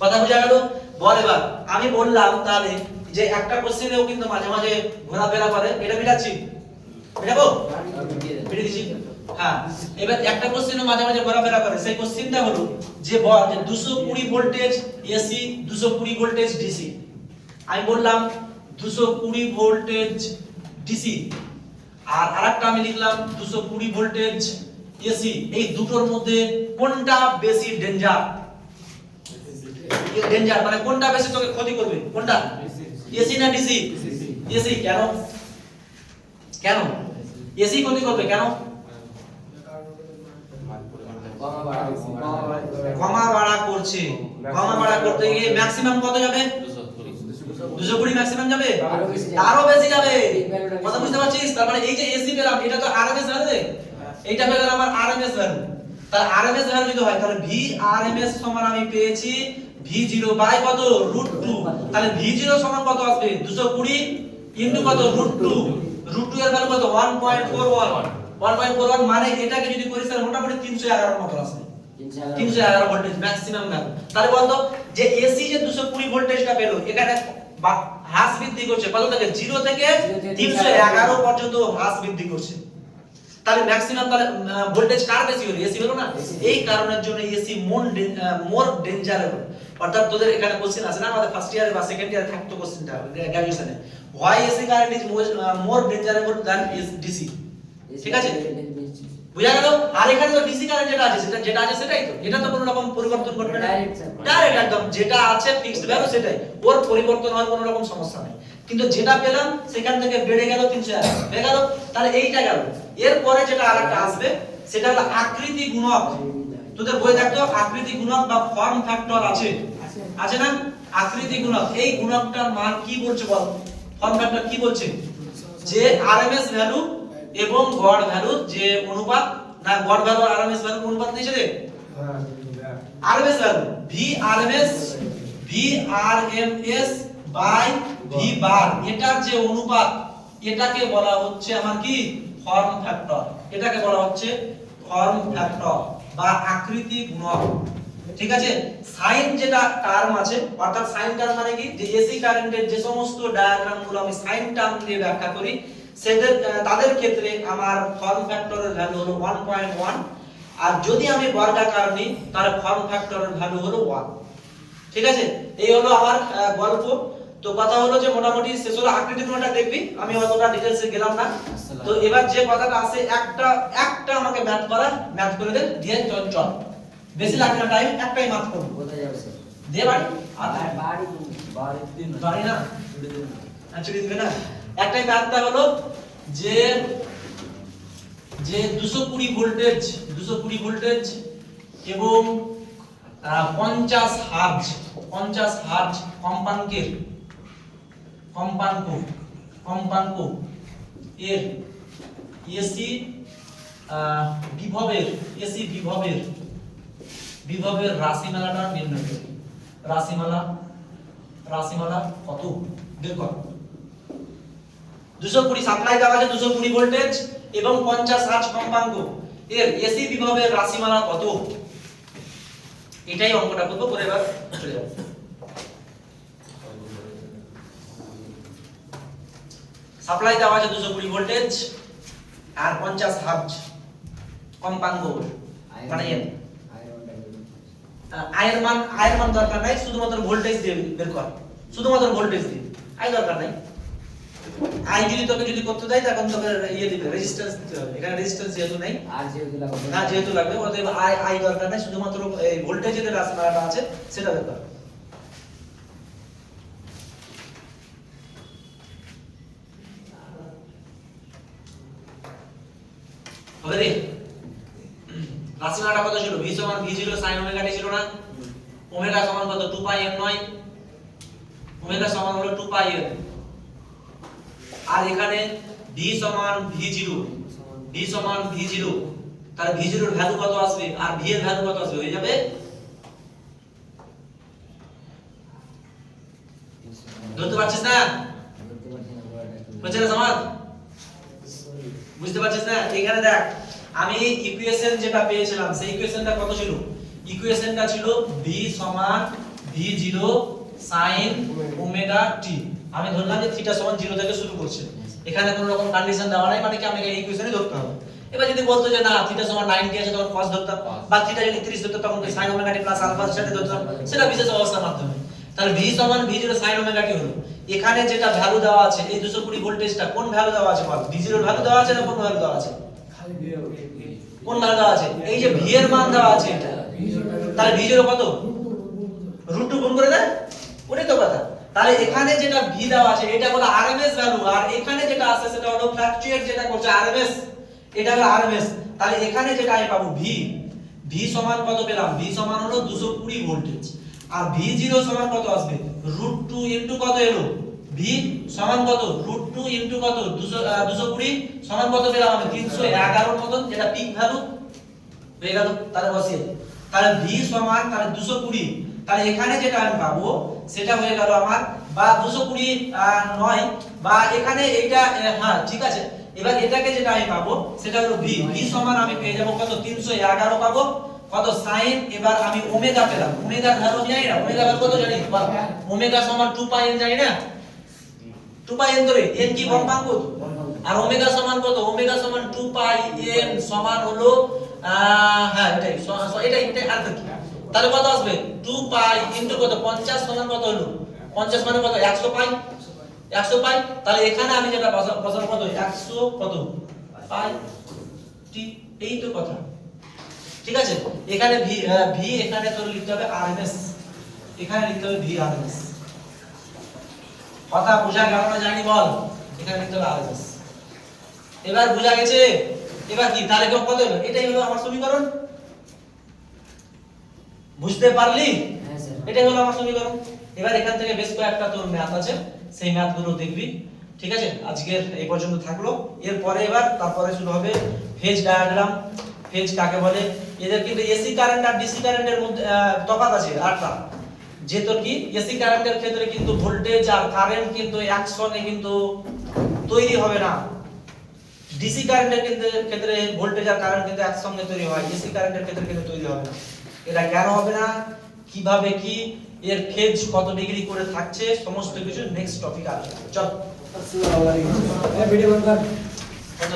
কথা বুঝা গেল? বল এবার আমি বললাম তাহলে যে একটা কোশ্চেনেও কিন্তু মাঝে মাঝে ঘোরাফেরা করে, এটা মিটাচ্ছি, মিটাবো, মিটিয়ে দিচ্ছি। হ্যাঁ, এবার একটা কোশ্চেনও মাঝে মাঝে ঘোরাফেরা করে। সেই কোশ্চেনটা হলো যে বল যে 220 ভোল্টেজ এসি, 220 ভোল্টেজ ডিসি। আমি বললাম 220 ভোল্টেজ ডিসি, আর আরেকটা আমি লিখলাম 220 ভোল্টেজ এসি। এই দুটোর মধ্যে কোনটা বেশি ডেঞ্জার? ডেঞ্জার মানে কোনটা বেশি তোকে ক্ষতি করবে? কোনটা? এসি না ডিসি? এসি। কেন? কেন এসি ক্ষতি করবে? কেন? কমা বাড়া করছে। কমা বাড়া করতে গিয়ে ম্যাক্সিমাম কত যাবে? 220 ম্যাক্সিমাম যাবে, আরো বেশি যাবে। কথা বুঝতে পারছিস? তার মানে এই যে এসি পেলাম, এটা তো আরএমএস ভ্যালু, এইটা হয়ে গেল আমার আরএমএস ভ্যালু। তাহলে আরএমএস ভ্যালু যদি হয়, তাহলে VRMS সমান আমি পেয়েছি V0 বাই কত? √2। তাহলে V0 সমান কত আসবে? 220 ইনটু কত? √2। √2 এর ভ্যালু কত? 1.41। 1.41 মানে এটাকে যদি করিস তাহলে মোটামুটি 311 এর মতো আসবে। 311 ভোল্টেজ ম্যাক্সিমাম ভ্যালু। তাহলে বলতো যে এসি যে 220 ভোল্টেজটা পেলো, এখানে হ্রাস বৃদ্ধি করছে কত থেকে? 0 থেকে 311 পর্যন্ত হ্রাস বৃদ্ধি করছে। তাহলে ম্যাক্সিমাম, তাহলে ভোল্টেজ কার বেশি হলো? এসি হলো না? এই কারণের জন্য এসি মোর ডেঞ্জারেবল। অর্থাৎ তোদের এখানে কোশ্চেন আছে না, আমাদের ফার্স্ট ইয়ারে বা সেকেন্ড ইয়ারে থাকতো কোশ্চেনটা গ্র্যাজুয়েশনে, why AC current is more dangerable than DC. ঠিক আছে, বুঝা গেল? আর এখানে তো ডিসি কারেন্ট যেটা আছে যেটা আছে সেটাই তো, এটা তো কোনো রকম পরিবর্তন করবে না, ডাইরেক্ট একদম যেটা আছে ফিক্সড ভ্যালু সেটাই, ওর পরিবর্তন হওয়ার কোনো রকম সমস্যা নেই। কিন্তু যেটা পেলাম সেখান থেকে বেড়ে গেল 300 হয়ে গেল। তাহলে এইটা গেল। এরপরে যেটা আরেকটা আসবে সেটা হলো আকৃতি গুণক। তোদের বই দেখতো আকৃতি গুণক বা ফর্ম ফ্যাক্টর আছে, আছে না? আকৃতি গুণক, এই গুণকটার মান কি বলছে বল? ফর্ম ফ্যাক্টর কি বলছে? যে আরএমএস ভ্যালু এবং গড় ভ্যালু যে অনুপাত, না গড় ভ্যালু আর আরএমএস ভ্যালু অনুপাত নিচে দে। RMS value VRMS by V bar, এটার যে অনুপাত, এটাকে বলা হচ্ছে আমার কি? Form factor. এটাকে বলা হচ্ছে ফর্ম ফ্যাক্টর বা আকৃতি গুণক। ঠিক আছে? সাইন যেটা টার্ম আছে, অর্থাৎ সাইন টার্ম মানে কি? যে এসি কারেন্টের যে সমস্ত ডায়াগ্রামগুলো আমি সাইন টার্ম দিয়ে ব্যাখ্যা করি, সেদের তাদের ক্ষেত্রে আমার ফর্ম ফ্যাক্টরের ভ্যালু হলো 1.1। আর যদি আমি বর্গাকার নিই তাহলে ফর্ম ফ্যাক্টরের ভ্যালু হলো 1। ঠিক আছে, এই হলো আমার গল্প। তো কথা হলো যে মোটামুটি শেষ হলো। আকৃতি গুণটা দেখবি, আমি অতটা ডিটেইলসে গেলাম না। তো এবার যে কথাটা আছে, একটা আমাকে ম্যাথ করা, ম্যাথ করে দে, দিয়ে চল বেশি লাগবে না টাইম, একটাই ম্যাথ করব। কোথায় যাবে স্যার? দে বাড়ি, আর বাড়ি না ছুটি দিবে না। একটাই ম্যাথটা হলো যে 220 ভোল্টেজ এবং 50 হার্জ কম্পাঙ্ক এর এসি বিভবের রাশিমালাটা নির্ণয় করি। রাশিমালা কত বের কর। 220 সাপ্লাই দেওয়া আছে 220 ভোল্টেজ এবং 50 হার্জ কম্পাঙ্ক, এর এসি বিভবের রাশিমালা কত? এটাই অঙ্কটা করব, করে এবার চলে যাব। সাপ্লাই দেওয়া আছে 220 ভোল্টেজ আর 50 হার্জ কম্পাঙ্ক, মানে এন। আয়ের মান দরকার নাই, শুধুমাত্র ভোল্টেজ দিয়ে বের কর, শুধুমাত্র ভোল্টেজ দিয়ে, আই দরকার নাই। আই যদি তোকে যদি করতে দেয় তখন তোকে ইয়ে দিবে, রেজিস্ট্যান্স দিতে হবে। এখানে রেজিস্ট্যান্স যেহেতু নাই, আর যেহেতু লাগবে না যেহেতু লাগবে, অতএব আই দরকার নাই, শুধুমাত্র এই ভোল্টেজের যে রাশিমালাটা আছে সেটা বের কর। হবে রে, রাশিমালাটা কত ছিল? v সমান v0 sin ওমেগা t ছিল না? ওমেগা সমান কত? 2 পাই n নয়, ওমেগা সমান হলো 2 পাই n। আর এখানে v সমান v0, v সমান v0, তাহলে v0 এর ভ্যালু কত আসবে আর v এর ভ্যালু কত আসবে? হয়ে যাবে, ধরতে পারছিস না? বুঝতে পারছিস সমাজ? বুঝতে পারছিস না? এখানে দেখ, আমি ইকুয়েশন যেটা পেয়েছিলাম সেই ইকুয়েশনটা কত ছিল? ইকুয়েশনটা ছিল v সমান v0 sin ওমেগা t। আমি ধরলাম যে থিটা সমান 0 থেকে শুরু করছে, এখানে কোনো রকম কন্ডিশন দেওয়া নাই, মানে কি আমাকে এই ইকুয়েশনই ধরতে হবে। এবার যদি বলতো যে না থিটা সমান 90 আছে তখন cos ধরতাম, বা থিটা যদি 30 ধরতাম তখন sin omega t plus alpha সাথে ধরতাম, সেটা বিশেষ অবস্থার মাধ্যমে। তাহলে v সমান v0 sin ওমেগা t হলো। এখানে যেটা ভ্যালু দেওয়া আছে এই 220 ভোল্টেজটা কোন ভ্যালু দেওয়া আছে বল? v0 এর ভ্যালু দেওয়া আছে না কোন ভ্যালু দেওয়া আছে? কোন ভ্যালু দেওয়া আছে? এই যে v এর মান দেওয়া আছে এটা, তাহলে v0 কত? √2 গুণ করে দেয়, ওটাই তো কথা। তাহলে এখানে যেটা v দেওয়া আছে এটা হলো আরএমএস ভ্যালু, আর এখানে যেটা আছে সেটা হলো ফ্ল্যাকচুয়েট যেটা করছে আরএমএস, এটা হলো আরএমএস। তাহলে এখানে যেটা আমি পাবো v সমান কত পেলাম? v সমান হলো 220 ভোল্টেজ, আর v0 সমান কত আসবে? √2 ইনটু কত এলো? v সমান কত? √2 ইনটু কত? 220 সমান কত পেলাম আমি? 311 মতন, যেটা পিক ভ্যালু হয়ে গেল। তাহলে বসিয়ে, তাহলে v সমান তাহলে 220, তাহলে এখানে যেটা আমি পাবো সেটা হয়ে গেল আমার, বা 220 নয়, বা এখানে এইটা হ্যাঁ ঠিক আছে। এবার এটাকে যেটা আমি পাবো সেটা হলো v সমান আমি পেয়ে যাব কত? 311 পাবো, কত sin। এবার আমি ওমেগা পেলাম, ওমেগা ভ্যালু জানি না, ওমেগা ভ্যালু কত জানি? ওমেগা সমান 2 পাই n জানি না, 2 পাই n ধরে n কি কম্পাঙ্ক, আর ওমেগা সমান কত? ওমেগা সমান 2 পাই n সমান হলো হ্যাঁ এটাই আর কি। তাহলে কত আসবে? 2 পাই ইনটু কত? 50 সমান কত হলো? 50 মানে কত? 100 পাই, 100 পাই। তাহলে এখানে আমি যেটা বসাবো কত? 100 কত পাই টি, এই তো কথা। ঠিক আছে, এখানে v এখানে তোর লিখতে হবে আরএমএস, এখানে লিখতে হবে v আরএমএস। কথা বোঝা গেল না জানি বল? এখানে লিখতে হবে আরএমএস। এবার বোঝা গেছে? এবার কি তাহলে কত হলো? এটাই হলো আমার সমীকরণ, বুঝতে পারলি? হ্যাঁ স্যার। এটাই হলো আমার সমীকরণ। এবার এখান থেকে বেশ কয়েকটা তোর ম্যাথ আছে, সেই ম্যাথগুলো দেখবি। ঠিক আছে, আজকের এই পর্যন্ত থাকলো। এরপরে এবার তারপরে শুরু হবে ফেজ ডায়াগ্রাম। ফেজ কাকে বলে? এদের কিন্তু এসি কারেন্ট আর ডিসি কারেন্টের মধ্যে তফাৎ আছে আটটা। যে তোর কি এসি কারেন্টের ক্ষেত্রে কিন্তু ভোল্টেজ আর কারেন্ট কিন্তু একসঙ্গে কিন্তু তৈরি হবে না। ডিসি কারেন্টের ক্ষেত্রে ভোল্টেজ আর কারেন্ট কিন্তু একসঙ্গে তৈরি হয়, এসি কারেন্টের ক্ষেত্রে কিন্তু তৈরি হবে না। এটা কেন হবে না, কিভাবে কি, এর ফেজ কত ডিগ্রি করে থাকছে, সমস্ত কিছু নেক্সট টপিক আসবে। চল আসসালামু আলাইকুম। ভিডিও বন্ধ কর। কত